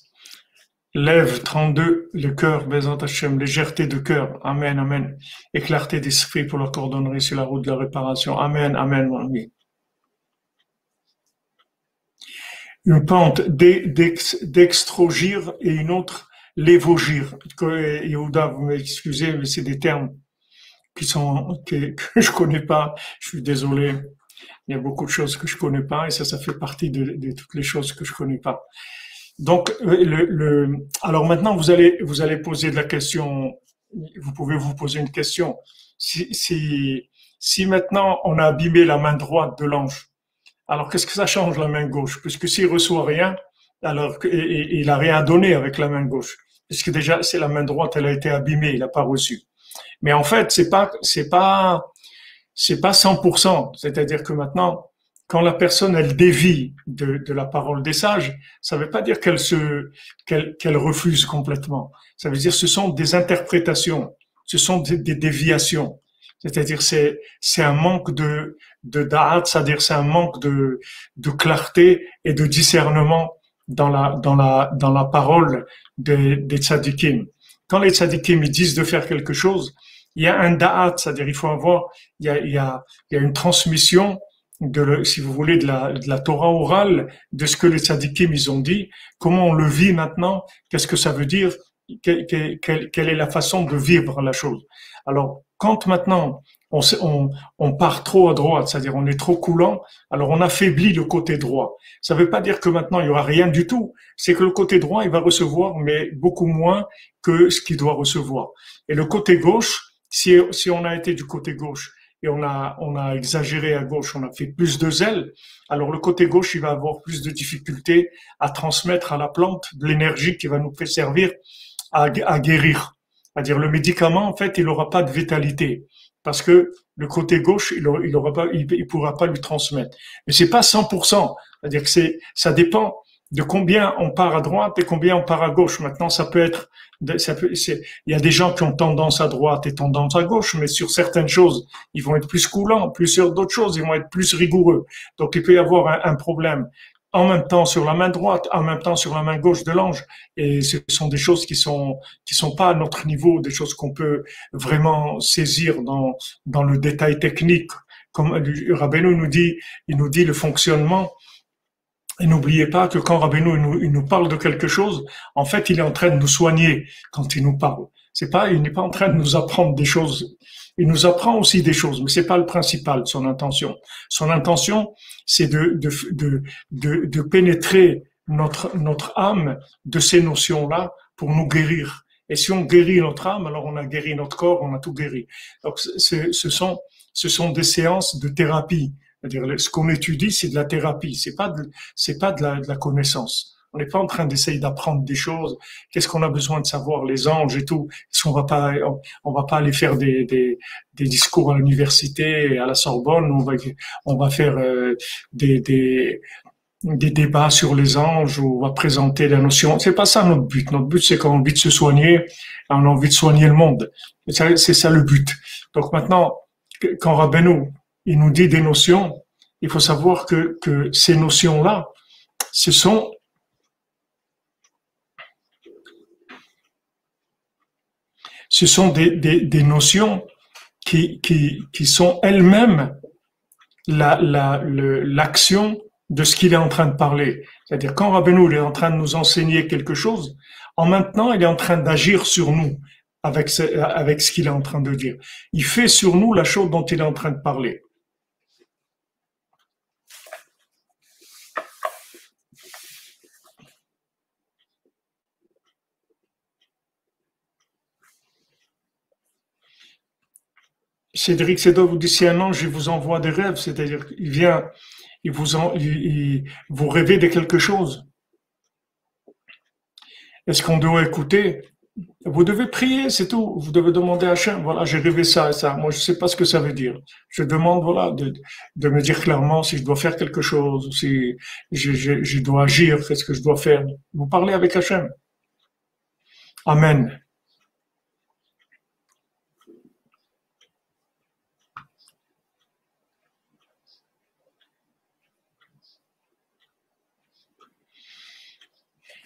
Lève 32, le cœur, Bézant Hachem, légèreté de cœur. Amen, amen. Et clarté d'esprit pour la cordonnerie sur la route de la réparation. Amen, amen, mon ami. Une pente d'extrogir et une autre l'évogir. Yehuda, vous m'excusez, mais c'est des termes que je connais pas. Je suis désolé. Il y a beaucoup de choses que je connais pas et ça fait partie de toutes les choses que je connais pas. Donc, alors maintenant, vous allez poser de la question. Vous pouvez vous poser une question. Si maintenant on a abîmé la main droite de l'ange, alors qu'est-ce que ça change la main gauche? Puisque s'il reçoit rien, alors il a rien donné avec la main gauche. Puisque déjà, c'est la main droite, elle a été abîmée, il n'a pas reçu. Mais en fait, c'est pas 100%. C'est-à-dire que maintenant, quand la personne, elle dévie de la parole des sages, ça ne veut pas dire qu'elle refuse complètement. Ça veut dire que ce sont des interprétations, ce sont des déviations. C'est-à-dire c'est un manque de da'at, c'est-à-dire c'est un manque de clarté et de discernement dans la parole des tzadikim. Quand les tzadikim ils disent de faire quelque chose, il y a un da'at, c'est-à-dire il faut avoir, il y a une transmission si vous voulez, de la Torah orale, de ce que les tzadikim ils ont dit, comment on le vit maintenant, qu'est-ce que ça veut dire, quelle est la façon de vivre la chose. Alors, quand maintenant on part trop à droite, c'est-à-dire on est trop coulant, alors on affaiblit le côté droit. Ça ne veut pas dire que maintenant il y aura rien du tout, c'est que le côté droit il va recevoir, mais beaucoup moins que ce qu'il doit recevoir. Et le côté gauche, si on a été du côté gauche, et on a exagéré à gauche, on a fait plus de zèle, alors le côté gauche, il va avoir plus de difficultés à transmettre à la plante de l'énergie qui va nous faire servir à guérir. C'est-à-dire le médicament, en fait, il n'aura pas de vitalité parce que le côté gauche, il aura pas, il pourra pas lui transmettre. Mais c'est pas 100%. C'est-à-dire que ça dépend de combien on part à droite et combien on part à gauche. Maintenant, il y a des gens qui ont tendance à droite et tendance à gauche, mais sur certaines choses, ils vont être plus coulants, plus sur d'autres choses, ils vont être plus rigoureux. Donc, il peut y avoir un problème en même temps sur la main droite, en même temps sur la main gauche de l'ange. Et ce sont des choses qui sont pas à notre niveau, des choses qu'on peut vraiment saisir dans le détail technique. Comme Rabbeinu il nous dit le fonctionnement. Et n'oubliez pas que quand Rabbeinu il nous parle de quelque chose, en fait, il est en train de nous soigner quand il nous parle. Il n'est pas en train de nous apprendre des choses. Il nous apprend aussi des choses, mais c'est pas le principal, son intention. Son intention, c'est de pénétrer notre âme de ces notions-là pour nous guérir. Et si on guérit notre âme, alors on a guéri notre corps, on a tout guéri. Donc, ce sont des séances de thérapie. C'est-à-dire, ce qu'on étudie, c'est de la thérapie, c'est pas de la connaissance. On n'est pas en train d'essayer d'apprendre des choses. Qu'est-ce qu'on a besoin de savoir, les anges et tout? Est-ce qu'on va pas aller faire des discours à l'université, à la Sorbonne? On va faire des débats sur les anges où on va présenter la notion. C'est pas ça notre but. Notre but, c'est qu'on a envie de se soigner, on a envie de soigner le monde. C'est ça le but. Donc maintenant, quand Rabbeinu, il nous dit des notions, il faut savoir que ces notions-là, ce sont des notions qui sont elles-mêmes l'action de ce qu'il est en train de parler. C'est-à-dire, quand Rabbeinu il est en train de nous enseigner quelque chose, en même temps, il est en train d'agir sur nous avec ce qu'il est en train de dire. Il fait sur nous la chose dont il est en train de parler. Cédric Sédov vous dit si un ange il vous envoie des rêves, c'est-à-dire qu'il vient, vous rêvez de quelque chose. Est-ce qu'on doit écouter? Vous devez prier, c'est tout. Vous devez demander à Hachem, voilà, j'ai rêvé ça et ça. Moi, je sais pas ce que ça veut dire. Je demande, voilà, de me dire clairement si je dois faire quelque chose, si je dois agir, qu'est-ce que je dois faire. Vous parlez avec Hachem. Amen.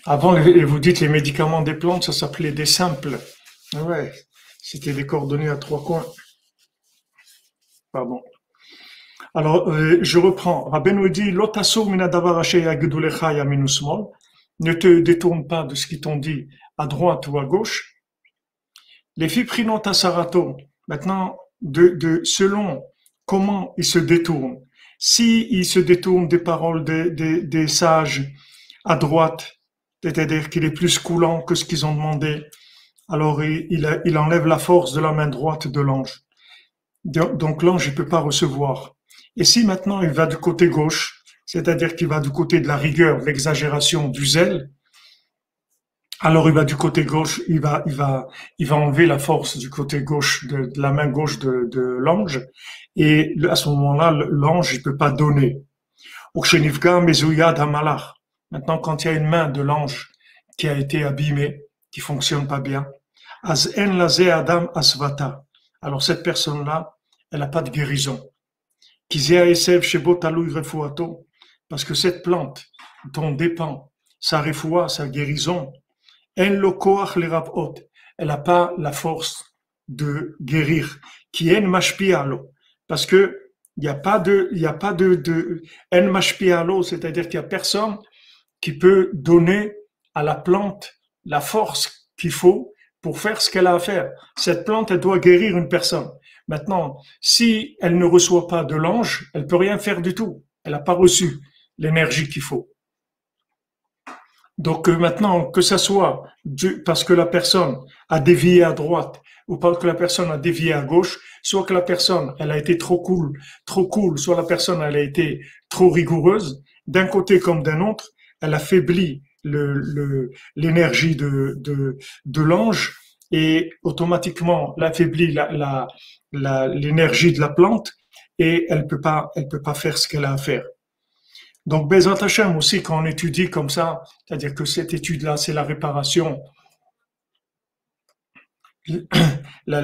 Avant, vous dites les médicaments des plantes, ça s'appelait des simples. Ouais, c'était des coordonnées à trois coins. Pardon. Alors, je reprends. Rabbeinu dit, Lotasur minadavar asher yagidulecha yamin usmol. Ne te détourne pas de ce qu'ils t'ont dit à droite ou à gauche. Les filles prinont sarato. Maintenant, selon comment ils se détournent. Si ils se détournent des paroles des sages à droite, c'est-à-dire qu'il est plus coulant que ce qu'ils ont demandé, alors il enlève la force de la main droite de l'ange. Donc l'ange ne peut pas recevoir. Et si maintenant il va du côté gauche, c'est-à-dire qu'il va du côté de la rigueur, de l'exagération, du zèle, alors il va du côté gauche, il va enlever la force du côté gauche de la main gauche de l'ange, et à ce moment-là, l'ange il peut pas donner. Ukshenivka mezuyad hamalach. Maintenant, quand il y a une main de l'ange qui a été abîmée, qui fonctionne pas bien, az en laze adam asvata. Alors cette personne-là, elle n'a pas de guérison. Kizea esev shebo talui refuato. Parce que cette plante dont dépend sa refoua, sa guérison, en lo koach lerabot. Elle n'a pas la force de guérir, qui est mashpialo, parce que il y a pas de en mashpialo, c'est-à-dire qu'il y a personne qui peut donner à la plante la force qu'il faut pour faire ce qu'elle a à faire. Cette plante, elle doit guérir une personne. Maintenant, si elle ne reçoit pas de l'ange, elle peut rien faire du tout. Elle n'a pas reçu l'énergie qu'il faut. Donc maintenant, que ça soit parce que la personne a dévié à droite ou parce que la personne a dévié à gauche, soit que la personne elle a été trop cool, soit la personne elle a été trop rigoureuse, d'un côté comme d'un autre, elle affaiblit l'énergie de l'ange et automatiquement l'affaiblit l'énergie de la plante et elle peut pas faire ce qu'elle a à faire. Donc, Bezrat Hashem aussi, quand on étudie comme ça, c'est-à-dire que cette étude-là, c'est la réparation, la,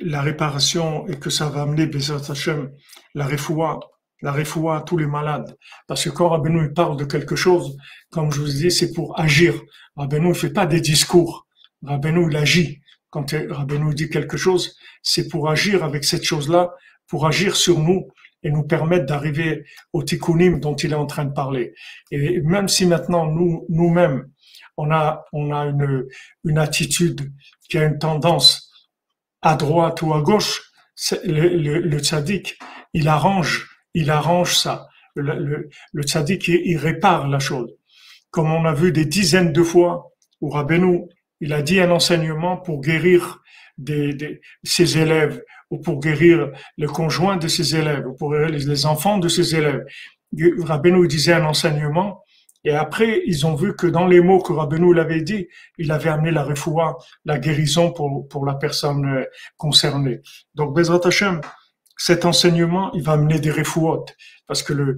la réparation et que ça va amener Bezrat Hashem, la refoua, la refoua à tous les malades. Parce que quand Rabbeinu il parle de quelque chose, comme je vous dis, c'est pour agir. Rabbeinu ne fait pas des discours. Rabbeinu il agit. Quand Rabbeinu dit quelque chose, c'est pour agir avec cette chose-là, pour agir sur nous et nous permettre d'arriver au tikkunim dont il est en train de parler. Et même si maintenant nous-mêmes, on a une attitude qui a une tendance à droite ou à gauche, le tzaddik, il arrange ça. Le tzaddik, il répare la chose. Comme on a vu des dizaines de fois où Rabbeinu, il a dit un enseignement pour guérir ses élèves, ou pour guérir le conjoint de ses élèves, ou pour guérir les enfants de ses élèves. Rabbeinu disait un enseignement, et après, ils ont vu que dans les mots que Rabbeinu l'avait dit, il avait amené la refoua, la guérison pour la personne concernée. Donc, Bezrat Hashem, cet enseignement, il va amener des refouot, parce que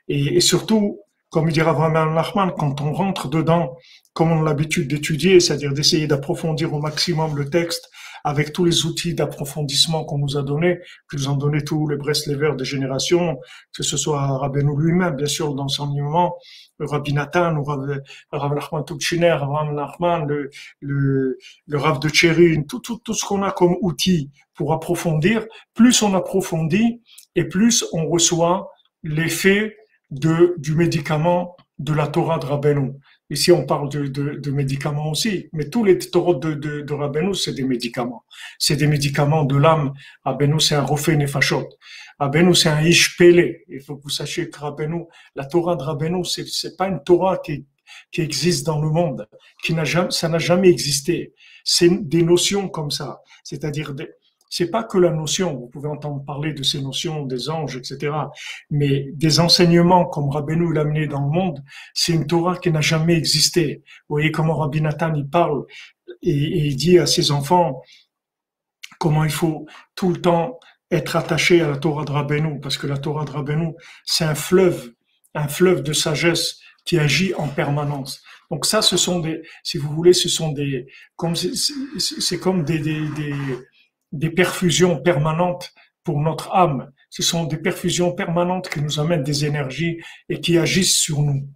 et surtout, comme il dira Avraham Nachman, quand on rentre dedans, comme on a l'habitude d'étudier, c'est-à-dire d'essayer d'approfondir au maximum le texte avec tous les outils d'approfondissement qu'on nous a donnés, que nous ont donné tous les Breslevers de génération, que ce soit Rabbeinu lui-même, bien sûr, dans son enseignement, le Rabbi Nathan, ou Rav Nachman Tubchiner, Avraham Nachman, le Rav de Tchérin, tout ce qu'on a comme outil pour approfondir, plus on approfondit et plus on reçoit l'effet du médicament de la Torah de Rabbeinu. Ici, on parle de médicaments aussi, mais tous les Torahs de Rabbeinu, c'est des médicaments. C'est des médicaments de l'âme. Rabbeinu, c'est un Rofé Nefashot. Rabbeinu, c'est un Ish Pélé. Il faut que vous sachiez que Rabbeinu, la Torah de Rabbeinu, c'est pas une Torah qui existe dans le monde, ça n'a jamais existé. C'est des notions comme ça. C'est-à-dire, c'est pas que la notion, vous pouvez entendre parler de ces notions des anges, etc. Mais des enseignements comme Rabbeinu l'a amené dans le monde, c'est une Torah qui n'a jamais existé. Vous voyez comment Rabbi Nathan il parle et il dit à ses enfants comment il faut tout le temps être attaché à la Torah de Rabbeinu, parce que la Torah de Rabbeinu, c'est un fleuve de sagesse qui agit en permanence. Donc ça, ce sont si vous voulez, ce sont c'est comme des perfusions permanentes pour notre âme. Ce sont des perfusions permanentes qui nous amènent des énergies et qui agissent sur nous.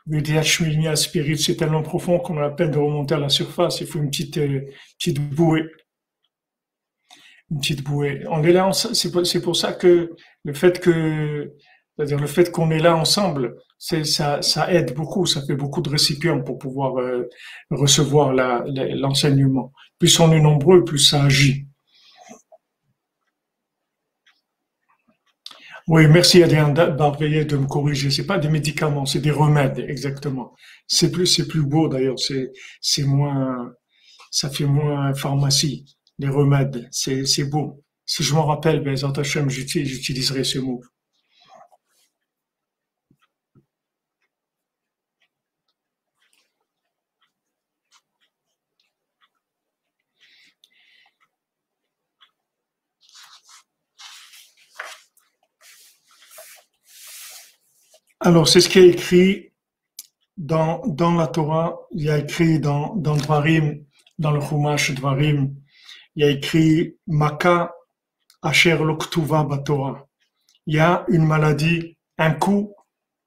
Le Shmini Spirit, c'est tellement profond qu'on a la peine de remonter à la surface. Il faut une petite bouée. Une petite bouée. On est là, c'est pour ça que c'est-à-dire le fait qu'on est là ensemble, ça aide beaucoup, ça fait beaucoup de récipients pour pouvoir recevoir l'enseignement. Plus on est nombreux, plus ça agit. Oui, merci Adrien Barveillet de me corriger. C'est pas des médicaments, c'est des remèdes, exactement. C'est plus beau d'ailleurs. C'est moins, ça fait moins pharmacie. Les remèdes, c'est beau. Si je m'en rappelle, ben, Zat Hashem, j'utiliserai ce mot. Alors, c'est ce qui est écrit dans la Torah. Il y a écrit dans Dvarim, dans le Chumash Dvarim, il y a écrit Maka Asher Loktuva Batorah. Il y a une maladie un coup,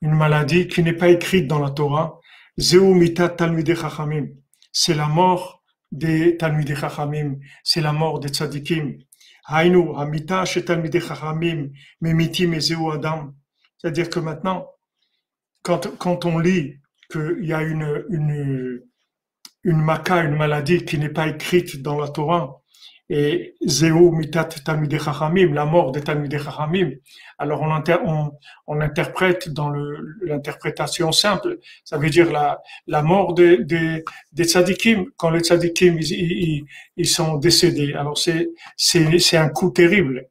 une maladie qui n'est pas écrite dans la Torah. Zeu mitat talmidei chachamim. C'est la mort des talmidei chachamim. C'est la mort des tzadikim. Hainu hamita chez talmidei chachamim memitim et zeu adam. C'est-à-dire que maintenant, quand on lit qu'il y a une maka, une maladie qui n'est pas écrite dans la Torah, et Zéou mitat talmidei chachamim, la mort des talmidei chachamim, alors on interprète dans l'interprétation simple, ça veut dire la mort des tzadikim, quand les tzadikim ils sont décédés. Alors c'est un coup terrible.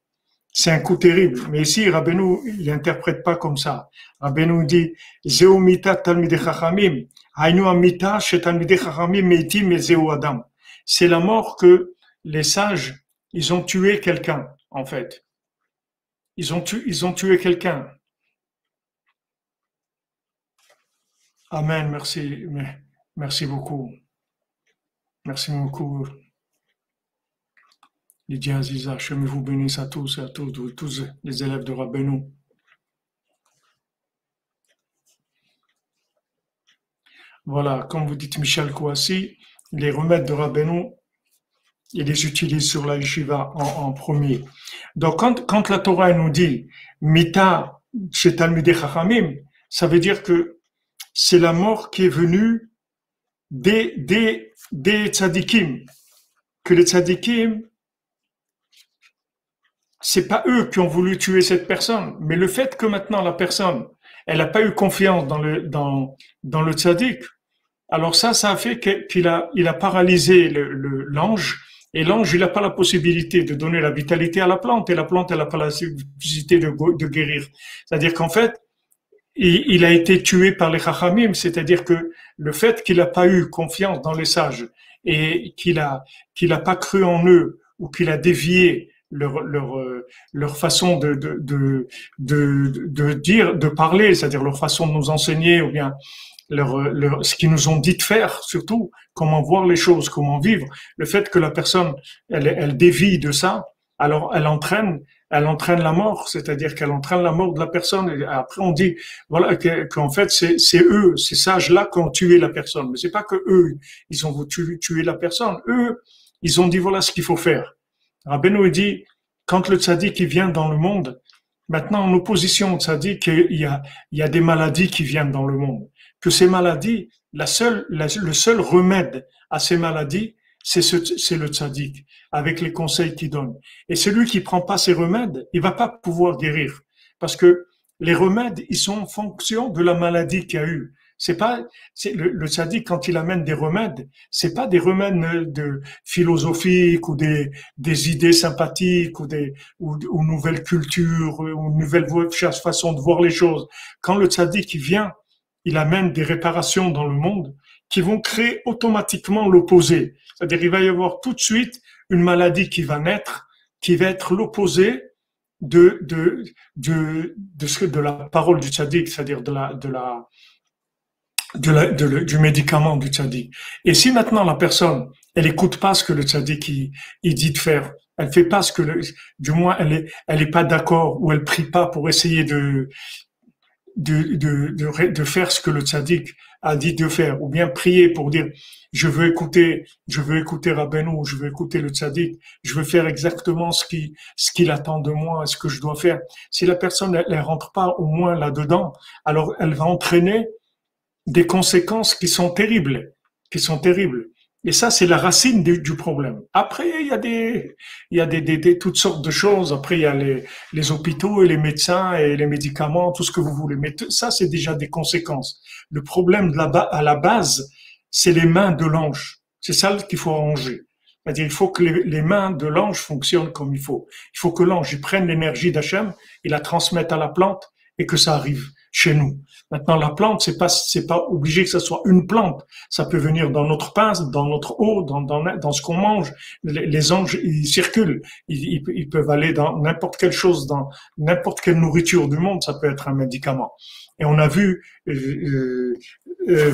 C'est un coup terrible. Mais ici, Rabbeinu, il n'interprète pas comme ça. Rabbeinu dit, Zeu mitat talmidei chachamim, hainu amita chez talmidei chachamim meitim et zeu adam. C'est la mort que les sages, ils ont tué quelqu'un, en fait. Ils ont tué quelqu'un. Amen, merci. Merci beaucoup. Merci beaucoup. Lydia Aziza, Hachem vous bénisse à tous et à toutes, tous les élèves de Rabbeinu. Voilà, comme vous dites Michel Kouassi, les remèdes de Rabbeinu, il les utilise sur la yeshiva en premier. Donc quand la Torah nous dit Mita chez Talmidei Chachamim, ça veut dire que c'est la mort qui est venue des tzadikim, que les tzadikim, c'est pas eux qui ont voulu tuer cette personne, mais le fait que maintenant la personne, elle n'a pas eu confiance dans le tzaddik, alors ça a fait qu'il a paralysé l'ange, et l'ange, il n'a pas la possibilité de donner la vitalité à la plante, et la plante, elle n'a pas la possibilité de guérir. C'est-à-dire qu'en fait, il a été tué par les chachamim, c'est-à-dire que le fait qu'il n'a pas eu confiance dans les sages, et qu'il a pas cru en eux, ou qu'il a dévié leur façon de dire, de parler, c'est-à-dire leur façon de nous enseigner, ou bien ce qu'ils nous ont dit de faire, surtout comment voir les choses, comment vivre. Le fait que la personne elle dévie de ça, alors elle entraîne la mort, c'est-à-dire qu'elle entraîne la mort de la personne. Et après on dit voilà qu'en fait c'est eux, ces sages-là qui ont tué la personne, mais c'est pas que eux ils ont tué la personne. Eux ils ont dit voilà ce qu'il faut faire. Rabbeinu dit, quand le tzaddik vient dans le monde, maintenant en opposition au tzaddik, il y a des maladies qui viennent dans le monde. Que ces maladies, le seul remède à ces maladies, c'est le tzaddik, avec les conseils qu'il donne. Et celui qui prend pas ces remèdes, il va pas pouvoir guérir. Parce que les remèdes, ils sont en fonction de la maladie qu'il y a eu. Le tzaddik, quand il amène des remèdes, c'est pas des remèdes de philosophiques ou des idées sympathiques ou nouvelles cultures ou nouvelles façons de voir les choses. Quand le tzaddik vient, il amène des réparations dans le monde qui vont créer automatiquement l'opposé. C'est-à-dire, il va y avoir tout de suite une maladie qui va naître, qui va être l'opposé de la parole du tzaddik, c'est-à-dire du médicament du tzaddik. Et si maintenant la personne, elle écoute pas ce que le tzaddik il dit de faire, elle fait pas du moins elle est pas d'accord, ou elle prie pas pour essayer de faire ce que le tzaddik a dit de faire, ou bien prier pour dire je veux écouter Rabbeinu, je veux écouter le tzaddik, je veux faire exactement ce qu'il attend de moi, ce que je dois faire. Si la personne elle rentre pas au moins là-dedans, alors elle va entraîner des conséquences qui sont terribles. Et ça, c'est la racine du problème. Après, il y a toutes sortes de choses. Après, il y a les hôpitaux et les médecins et les médicaments, tout ce que vous voulez. Mais ça, c'est déjà des conséquences. Le problème à la base, c'est les mains de l'ange. C'est ça qu'il faut arranger. C'est-à-dire, il faut que les mains de l'ange fonctionnent comme il faut. Il faut que l'ange il prenne l'énergie d'Hachem et la transmette à la plante et que ça arrive chez nous. Maintenant, la plante, c'est pas obligé que ce soit une plante. Ça peut venir dans notre pain, dans notre eau, dans ce qu'on mange. Les anges, ils circulent. Ils peuvent aller dans n'importe quelle chose, dans n'importe quelle nourriture du monde. Ça peut être un médicament. Et on a vu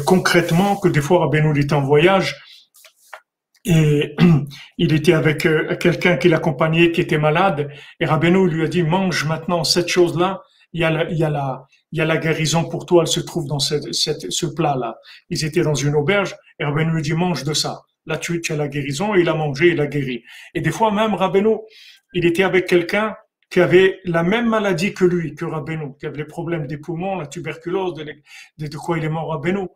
concrètement que des fois, Rabbeinu était en voyage et il était avec quelqu'un qui l'accompagnait, qui était malade. Et Rabbeinu lui a dit, mange maintenant cette chose-là il y a la guérison pour toi, elle se trouve dans ce plat-là. Ils étaient dans une auberge, et Rabbeinu lui dit, mange de ça. Là, tu as la guérison, et il a mangé, il a guéri. Et des fois, même Rabbeinu, il était avec quelqu'un qui avait la même maladie que lui, que Rabbeinu, qui avait les problèmes des poumons, la tuberculose, de quoi il est mort Rabbeinu.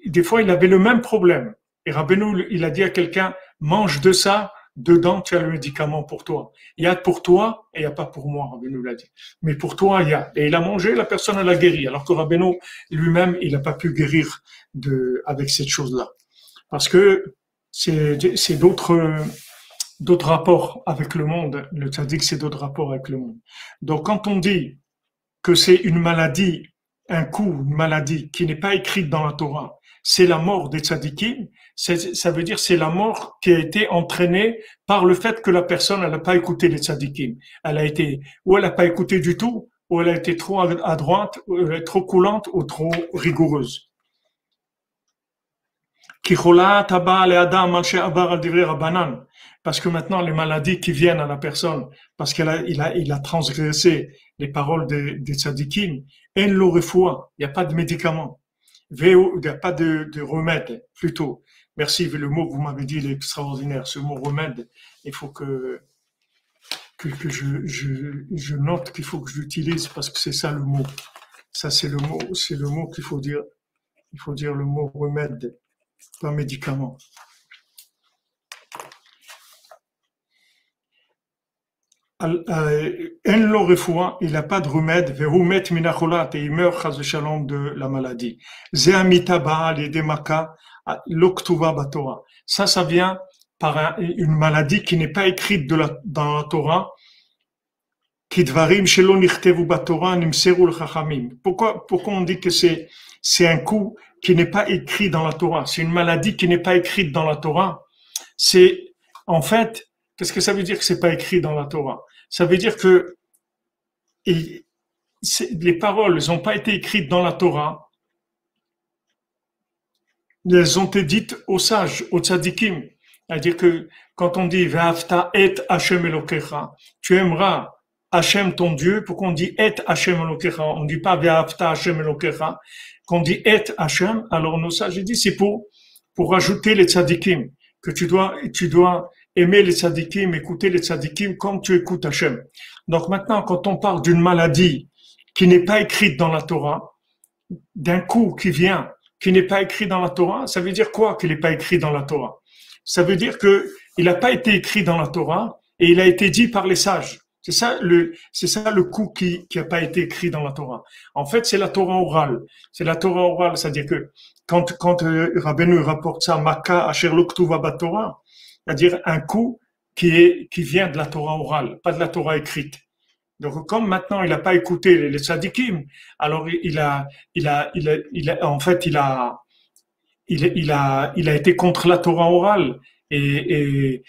Des fois, il avait le même problème. Et Rabbeinu, il a dit à quelqu'un, mange de ça, dedans, tu as le médicament pour toi. Il y a pour toi et il n'y a pas pour moi, Rabbeinu l'a dit. Mais pour toi, il y a. Et il a mangé, la personne, elle a guéri. Alors que Rabbeinu, lui-même, il n'a pas pu guérir avec cette chose-là. Parce que c'est d'autres rapports avec le monde. Le tzaddik, c'est d'autres rapports avec le monde. Donc, quand on dit que c'est une maladie, un coup, une maladie qui n'est pas écrite dans la Torah, c'est la mort des tzaddikim, ça veut dire c'est la mort qui a été entraînée par le fait que la personne elle n'a pas écouté les tzaddikim. Elle a été, ou elle n'a pas écouté du tout, ou elle a été trop à droite, ou elle est trop coulante, ou trop rigoureuse. Parce que maintenant les maladies qui viennent à la personne, parce il a transgressé les paroles des tzaddikim, en lo refoua, il n'y a pas de médicament. Il n'y a pas de remède, plutôt. Merci, le mot que vous m'avez dit, il est extraordinaire. Ce mot remède, il faut que je note qu'il faut que je l'utilise parce que c'est ça le mot. Ça, c'est le mot qu'il faut dire. Il faut dire le mot remède, pas médicament. En lo refoua, il n'a pas de remède, vehumet minacholat, et il meurt chas shalom de la maladie. Ze amita ba'al yedemaka l'oktuva batora. Ça vient par une maladie qui n'est pas écrite dans la Torah. Kidvarim shelo nichtevu batora nimseru l'chachamim. Pourquoi on dit que c'est un coup qui n'est pas écrit dans la Torah? C'est une maladie qui n'est pas écrite dans la Torah. C'est, en fait, qu'est-ce que ça veut dire que c'est pas écrit dans la Torah? Ça veut dire que les paroles n'ont pas été écrites dans la Torah. Elles ont été dites aux sages, aux tzadikim. C'est-à-dire que quand on dit Ve'afta et Hashem Elokecha, tu aimeras Hashem ton Dieu. Pourquoi on dit et Hashem Elokecha? On ne dit pas Ve'afta Hashem Elokecha. Quand on dit et Hashem, alors nos sages disent c'est pour rajouter les tzadikim, que tu dois aimer les tzadikim, écouter les tzadikim comme tu écoutes Hashem. Donc maintenant, quand on parle d'une maladie qui n'est pas écrite dans la Torah, d'un coup qui vient, qui n'est pas écrit dans la Torah, ça veut dire quoi qu'il n'est pas écrit dans la Torah? Ça veut dire que il n'a pas été écrit dans la Torah et il a été dit par les sages. C'est ça le coup qui n'a pas été écrit dans la Torah. En fait, c'est la Torah orale. C'est la Torah orale, c'est-à-dire que quand Rabbeinu rapporte ça, Maka Asher Loktuva Batorah, c'est-à-dire un coup qui vient de la Torah orale, pas de la Torah écrite. Donc, comme maintenant il n'a pas écouté les tzadikim, alors il a été contre la Torah orale et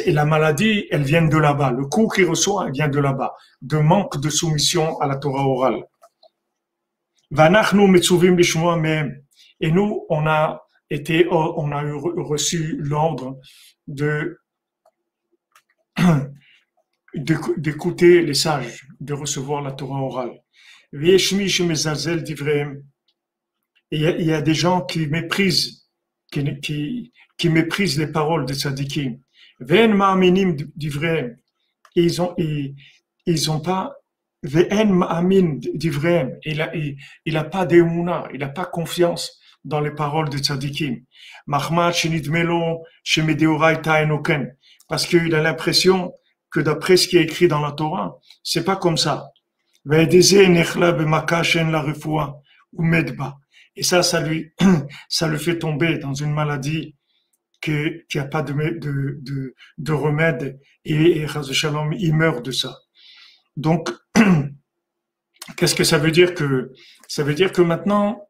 la maladie, elle vient de là-bas. Le coup qu'il reçoit, elle vient de là-bas, de manque de soumission à la Torah orale. Vanachnu metzuvim lishmoa mehem. Et nous, on a reçu l'ordre d'écouter les sages, de recevoir la Torah orale. Et il y a des gens qui méprisent les paroles des tzadikim. Ve'en ma'aminim divreim. Et ils ont pas ve'en ma'amin divreim. Il a pas d'émouna, il a pas confiance dans les paroles des tzadikim. Mahmad shenidmelo shemedeoraita enoken. Parce qu'il a l'impression que d'après ce qui est écrit dans la Torah, c'est pas comme ça. Et ça le fait tomber dans une maladie qui a pas de remède et Shalom, il meurt de ça. Donc, qu'est-ce que ça veut dire ça veut dire que maintenant,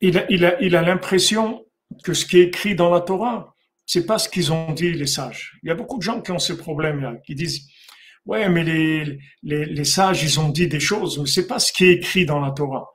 il a l'impression que ce qui est écrit dans la Torah, c'est pas ce qu'ils ont dit les sages. Il y a beaucoup de gens qui ont ce problème-là, qui disent ouais, mais les sages ils ont dit des choses, mais c'est pas ce qui est écrit dans la Torah.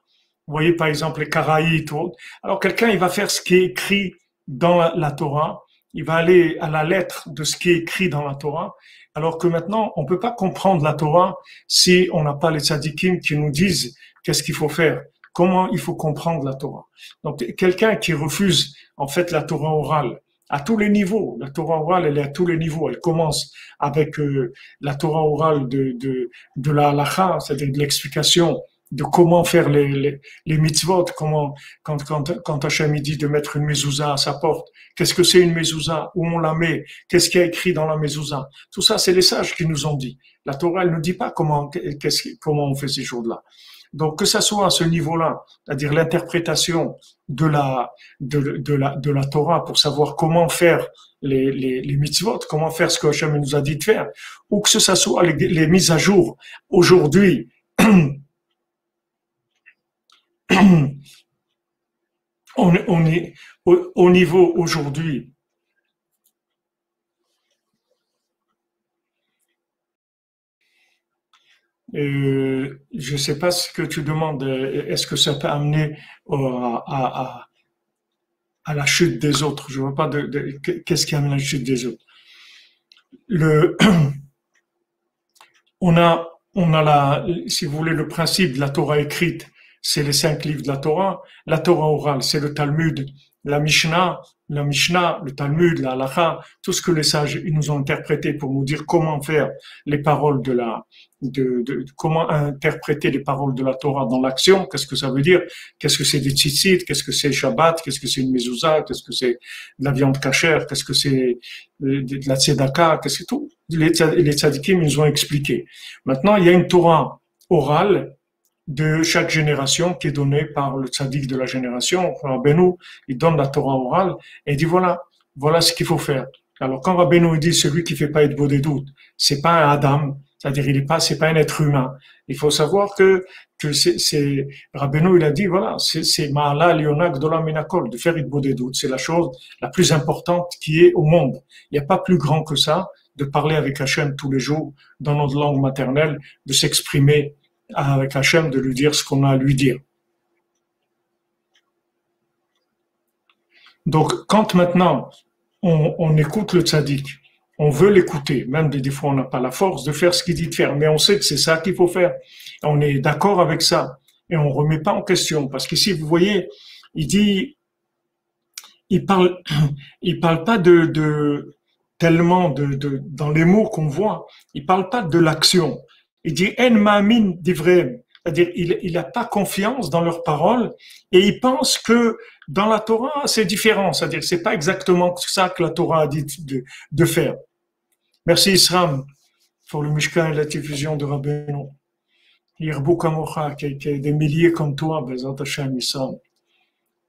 Vous voyez par exemple les Karaïtes ou autres. Alors quelqu'un il va faire ce qui est écrit dans la Torah il va aller à la lettre de ce qui est écrit dans la Torah, alors que maintenant, on peut pas comprendre la Torah si on n'a pas les tzadikim qui nous disent qu'est-ce qu'il faut faire, comment il faut comprendre la Torah. Donc, quelqu'un qui refuse, en fait, la Torah orale, à tous les niveaux. La Torah orale, elle est à tous les niveaux. Elle commence avec la Torah orale de la halakha, c'est-à-dire de l'explication de comment faire les mitzvot, comment, quand Hachem dit de mettre une mezouza à sa porte, qu'est-ce que c'est une mezouza, où on la met, qu'est-ce qu'il y a écrit dans la mezouza. Tout ça, c'est les sages qui nous ont dit. La Torah, elle ne dit pas comment on fait ces choses-là. Donc, que ça soit à ce niveau-là, c'est-à-dire l'interprétation de la Torah pour savoir comment faire les mitzvot, comment faire ce que Hachem nous a dit de faire, ou que ce soit les mises à jour aujourd'hui, on est au niveau aujourd'hui. Je ne sais pas ce que tu demandes. Est-ce que ça peut amener à la chute des autres? Je ne vois pas qu'est-ce qui amène à la chute des autres. Le, si vous voulez, le principe de la Torah écrite, c'est les 5 livres de la Torah. La Torah orale, c'est le Talmud, la Mishnah, le Talmud, la Halakha, tout ce que les sages ils nous ont interprété pour nous dire comment faire les paroles comment interpréter les paroles de la Torah dans l'action, qu'est-ce que ça veut dire, qu'est-ce que c'est des tzitzit, qu'est-ce que c'est Shabbat, qu'est-ce que c'est une mezouza, qu'est-ce que c'est de la viande cachère, qu'est-ce que c'est de la tzedaka, qu'est-ce que tout. Les tzadikim nous ont expliqué. Maintenant, il y a une Torah orale de chaque génération qui est donnée par le tzadik de la génération. Rabbeinu, il donne la Torah orale et il dit voilà ce qu'il faut faire. Alors quand Rabbeinu dit celui qui fait pas être beau des doutes, c'est pas un Adam, c'est-à-dire c'est pas un être humain. Il faut savoir que Rabbeinu il a dit voilà c'est Ma'ala Lionak Dola Menakol, de faire être beau des doutes, c'est la chose la plus importante qui est au monde. Il n'y a pas plus grand que ça de parler avec Hachem tous les jours dans notre langue maternelle, de s'exprimer avec Hachem, de lui dire ce qu'on a à lui dire. Donc, quand maintenant on écoute le tzaddik, on veut l'écouter, même des fois on n'a pas la force de faire ce qu'il dit de faire, mais on sait que c'est ça qu'il faut faire. On est d'accord avec ça et on remet pas en question, parce que si vous voyez, il parle pas tellement dans les mots qu'on voit, il parle pas de l'action. Il dit en ma'amin divrem, c'est-à-dire il n'a pas confiance dans leurs paroles et il pense que dans la Torah c'est différent, c'est-à-dire c'est pas exactement ça que la Torah a dit de faire. Merci Isram pour le Mishkan et la diffusion de Rabbeinu. Yirbu Kamocha, qui a des milliers comme toi, Bezat Hashem Isram.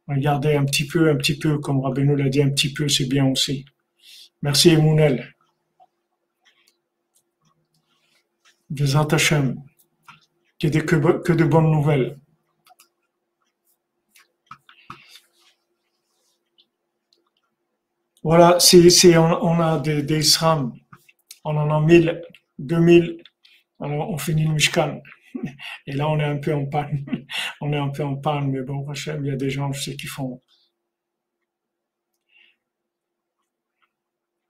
Regardez un petit peu, comme Rabbeinu l'a dit, un petit peu, c'est bien aussi. Merci Emounel. Bezat Hashem. Qu'il y ait que de bonnes nouvelles. Voilà, on a des Isram. On en a 1000, 2000. Alors on finit le Mishkan. Et là, on est un peu en panne. On est un peu en panne, mais bon, Hachem, il y a des gens, je sais, qui font.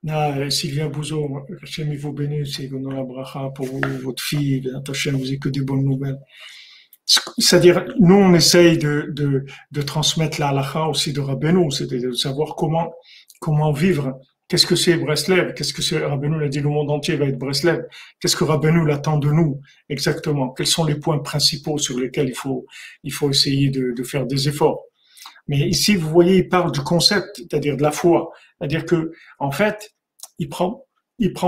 Là, Sylvia Bouzo, Hachem, il vous bénisse, il vous donne la bracha pour vous, votre fille, Hachem, vous avez que des bonnes nouvelles. C'est-à-dire, nous, on essaye de transmettre la halakha aussi de Rabbeinu, c'est-à-dire de savoir comment vivre. Qu'est-ce que c'est Breslev? Qu'est-ce que c'est Rabbeinu l'a dit, le monde entier va être Breslev. Qu'est-ce que Rabbeinu l'attend de nous exactement? Quels sont les points principaux sur lesquels il faut essayer de faire des efforts? Mais ici, vous voyez, il parle du concept, c'est-à-dire de la foi. C'est-à-dire que, en fait, il prend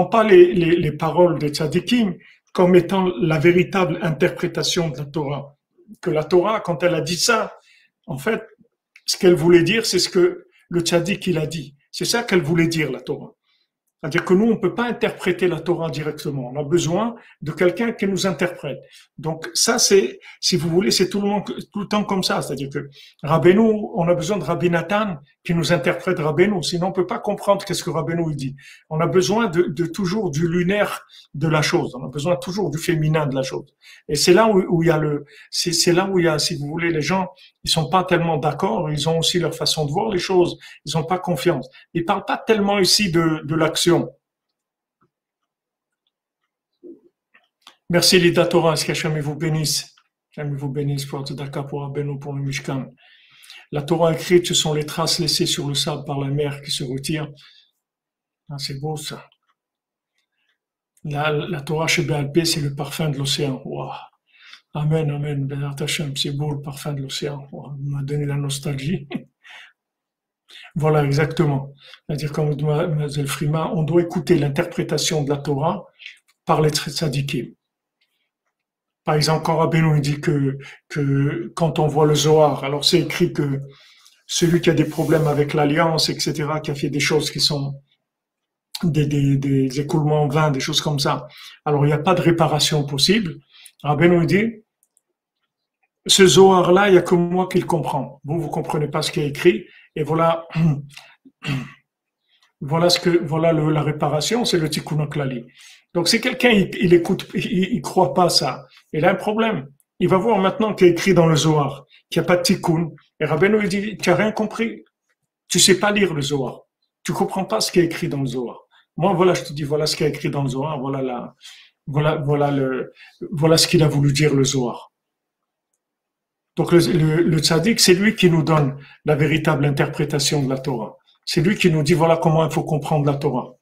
pas les paroles des tzadikim comme étant la véritable interprétation de la Torah. Que la Torah, quand elle a dit ça, en fait, ce qu'elle voulait dire, c'est ce que le tzaddik il a dit. C'est ça qu'elle voulait dire, la Torah. C'est-à-dire que nous, on ne peut pas interpréter la Torah directement. On a besoin de quelqu'un qui nous interprète. Donc ça, c'est, si vous voulez, c'est tout le temps comme ça. C'est-à-dire que Rabbeinu, on a besoin de Rabbi Nathan qui nous interprète Rabbeinu. Sinon, on ne peut pas comprendre qu'est-ce que Rabbeinu dit. On a besoin de toujours du lunaire de la chose. On a besoin toujours du féminin de la chose. Et c'est là où il y a c'est là où il y a, si vous voulez, les gens, ils sont pas tellement d'accord. Ils ont aussi leur façon de voir les choses. Ils n'ont pas confiance. Ils parlent pas tellement ici de l'action. Merci Lida Torah, est-ce qu'Hachem vous bénisse? Hachem vous bénisse pour Tzedaka, pour Rabbeinu, pour le Mishkan. La Torah écrite, ce sont les traces laissées sur le sable par la mer qui se retire. Ah, c'est beau ça. La Torah chez Béalpé, c'est le parfum de l'océan. Wow. Amen, amen. Bézat Hachem, c'est beau le parfum de l'océan. Wow. Il m'a donné la nostalgie. Voilà, exactement. C'est-à-dire, comme dit Mademoiselle Frima, on doit écouter l'interprétation de la Torah par les tzadikim. Par exemple, quand Rabbeinu dit que quand on voit le Zohar, alors c'est écrit que celui qui a des problèmes avec l'alliance, etc., qui a fait des choses qui sont des écoulements en vain, des choses comme ça, alors il n'y a pas de réparation possible. Rabbeinu dit, ce Zohar-là, il n'y a que moi qui le comprends. Vous comprenez pas ce qui est écrit, et voilà, voilà la réparation, c'est le Tikkun HaKlali. Donc, si quelqu'un, il écoute, il croit pas ça, il a un problème. Il va voir maintenant qu'il y a écrit dans le Zohar, qu'il n'y a pas de tikkun. Et Rabbeinu, il dit, tu n'as rien compris. Tu sais pas lire le Zohar. Tu comprends pas ce qui est écrit dans le Zohar. Moi, voilà, je te dis, voilà ce qui est écrit dans le Zohar, voilà ce qu'il a voulu dire le Zohar. Donc, le tzaddik, c'est lui qui nous donne la véritable interprétation de la Torah. C'est lui qui nous dit, voilà comment il faut comprendre la Torah.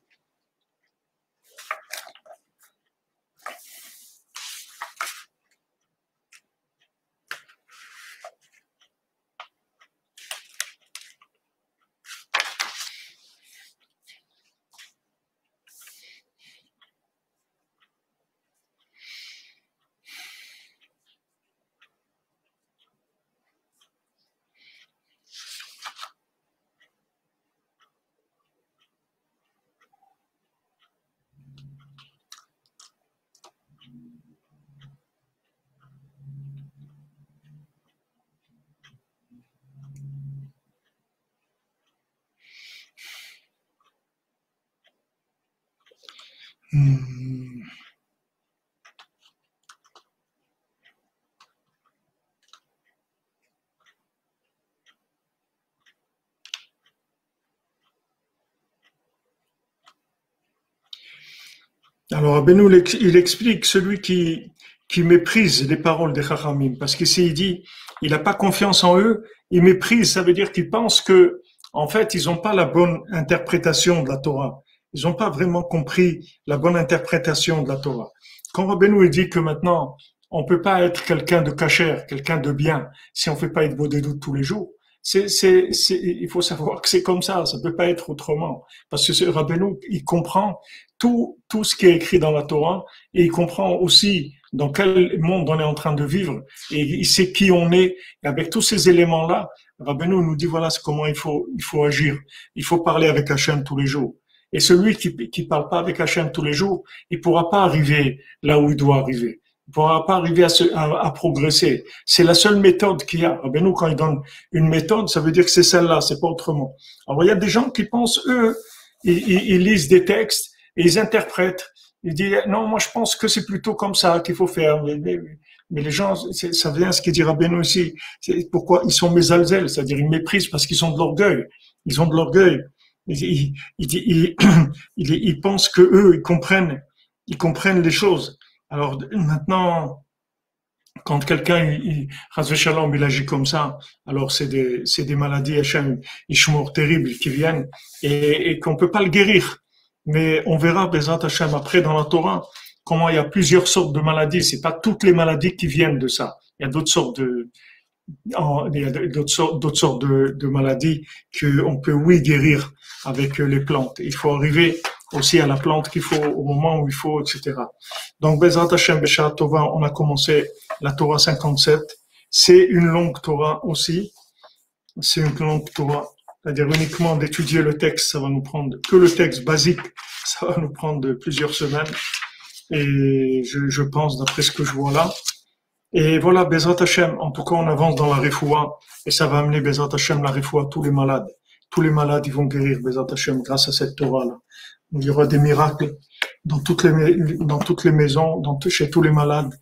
Alors, Abénou, il explique celui qui méprise les paroles des Chachamim, parce qu'ici il dit, il n'a pas confiance en eux, il méprise, ça veut dire qu'il pense que, en fait, ils n'ont pas la bonne interprétation de la Torah. Ils n'ont pas vraiment compris la bonne interprétation de la Torah. Quand Rabbeinu dit que maintenant, on peut pas être quelqu'un de kasher, quelqu'un de bien, si on fait pas être beau des doutes tous les jours, il faut savoir que c'est comme ça peut pas être autrement. Parce que ce Rabbeinu, il comprend tout ce qui est écrit dans la Torah et il comprend aussi dans quel monde on est en train de vivre et il sait qui on est. Et avec tous ces éléments-là, Rabbeinu nous dit voilà comment il faut agir. Il faut parler avec Hachem tous les jours. Et celui qui parle pas avec Hachem tous les jours, il pourra pas arriver là où il doit arriver. Il pourra pas arriver à progresser. C'est la seule méthode qu'il y a. Rabbeinu, quand il donne une méthode, ça veut dire que c'est celle-là, c'est pas autrement. Alors, il y a des gens qui pensent, eux, ils lisent des textes et ils interprètent. Ils disent, non, moi, je pense que c'est plutôt comme ça qu'il faut faire. Mais les gens, ça vient ce qu'il dit Rabbeinu aussi. C'est pourquoi ils sont mésalzèles, c'est-à-dire ils méprisent parce qu'ils ont de l'orgueil. Ils ont de l'orgueil. Ils pensent que eux, ils comprennent les choses. Alors maintenant, quand quelqu'un, Chas Shalom, il agit comme ça, alors c'est des maladies, Hachem, Ishmor terribles qui viennent et qu'on peut pas le guérir. Mais on verra, Bezat Hachem, après dans la Torah, comment il y a plusieurs sortes de maladies. C'est pas toutes les maladies qui viennent de ça. Il y a d'autres sortes de maladies qu'on peut, oui, guérir avec les plantes. Il faut arriver aussi à la plante qu'il faut, au moment où il faut, etc. Donc, Bezrat Hashem, Beshat Tova, on a commencé la Torah 57. C'est une longue Torah aussi. C'est une longue Torah. C'est-à-dire uniquement d'étudier le texte, ça va nous prendre, que le texte basique, ça va nous prendre plusieurs semaines. Et je pense, d'après ce que je vois là. Et voilà, Bezrat Hashem, en tout cas, on avance dans la refoua, et ça va amener Bezrat Hashem la refoua à tous les malades. Tous les malades, ils vont guérir Bezrat Hashem grâce à cette Torah-là. Il y aura des miracles dans toutes les maisons, chez tous les malades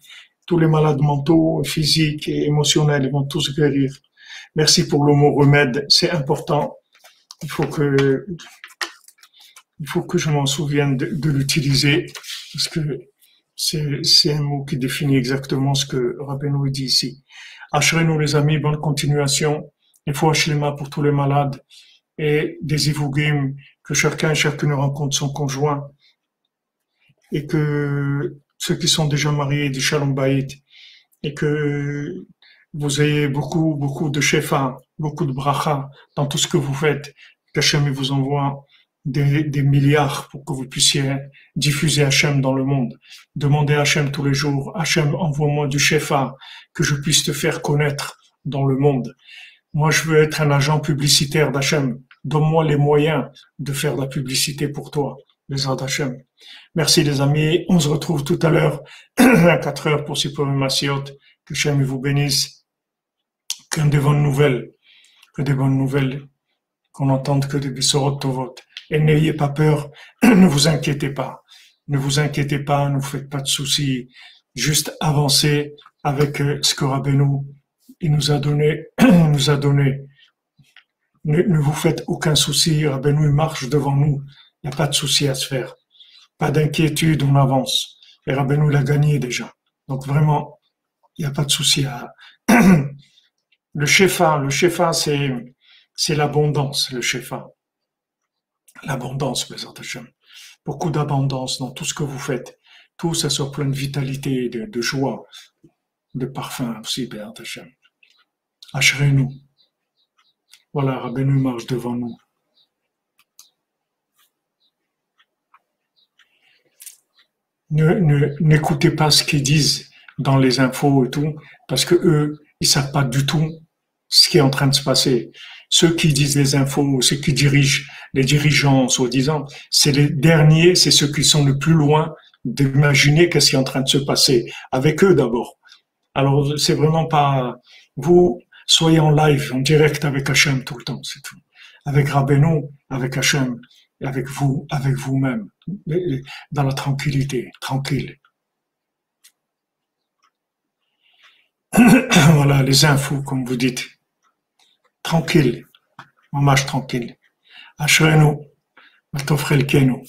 mentaux, physiques et émotionnels, ils vont tous guérir. Merci pour le mot remède, c'est important. Il faut que je m'en souvienne de l'utiliser, parce que c'est un mot qui définit exactement ce que Rabbeinu dit ici. Ashrenu les amis, bonne continuation. Il faut Hashlema pour tous les malades et des Ivugim, que chacun et chacune rencontre son conjoint, et que ceux qui sont déjà mariés, du Shalom Bayit, et que vous ayez beaucoup de shefa, beaucoup de bracha dans tout ce que vous faites, qu'Hachem vous envoie des milliards pour que vous puissiez diffuser Hachem dans le monde. Demandez à Hachem tous les jours, Hachem, envoie-moi du shefa, que je puisse te faire connaître dans le monde. Moi, je veux être un agent publicitaire d'Hachem. Donne-moi les moyens de faire de la publicité pour toi, les Hachem. Merci les amis, on se retrouve tout à l'heure à 4 heures pour Sipurim Masiot. Que Hachem vous bénisse, que des bonnes nouvelles, qu'on n'entende que des Bessorot Tovot. Et n'ayez pas peur, ne vous inquiétez pas, ne vous faites pas de soucis, juste avancez avec ce que Rabbeinu il nous a donné, Ne vous faites aucun souci, Rabbeinu marche devant nous, il n'y a pas de souci à se faire, pas d'inquiétude, on avance. Et Rabbeinu l'a gagné déjà, donc vraiment, il n'y a pas de souci à... Le shefa, c'est l'abondance, le shefa. L'abondance, Bezrat Hashem. Beaucoup d'abondance dans tout ce que vous faites. Tout ça soit plein de vitalité, de joie, de parfum aussi, Bezrat Hashem. Ashrenu. Voilà, Rabbeinu marche devant nous. N'écoutez pas ce qu'ils disent dans les infos et tout, parce que eux, ils savent pas du tout ce qui est en train de se passer. Ceux qui disent les infos, ceux qui dirigent, les dirigeants, soi-disant, c'est les derniers, c'est ceux qui sont le plus loin d'imaginer qu'est-ce qui est en train de se passer. Avec eux d'abord. Alors, c'est vraiment pas... Vous, soyez en live, en direct avec Hachem tout le temps, c'est tout. Avec Rabbeinu, avec Hachem, et avec vous, avec vous-même, dans la tranquillité, tranquille. Voilà, les infos, comme vous dites. Tranquille, mamage tranquille. Ashrenu, Matofrel Kenu.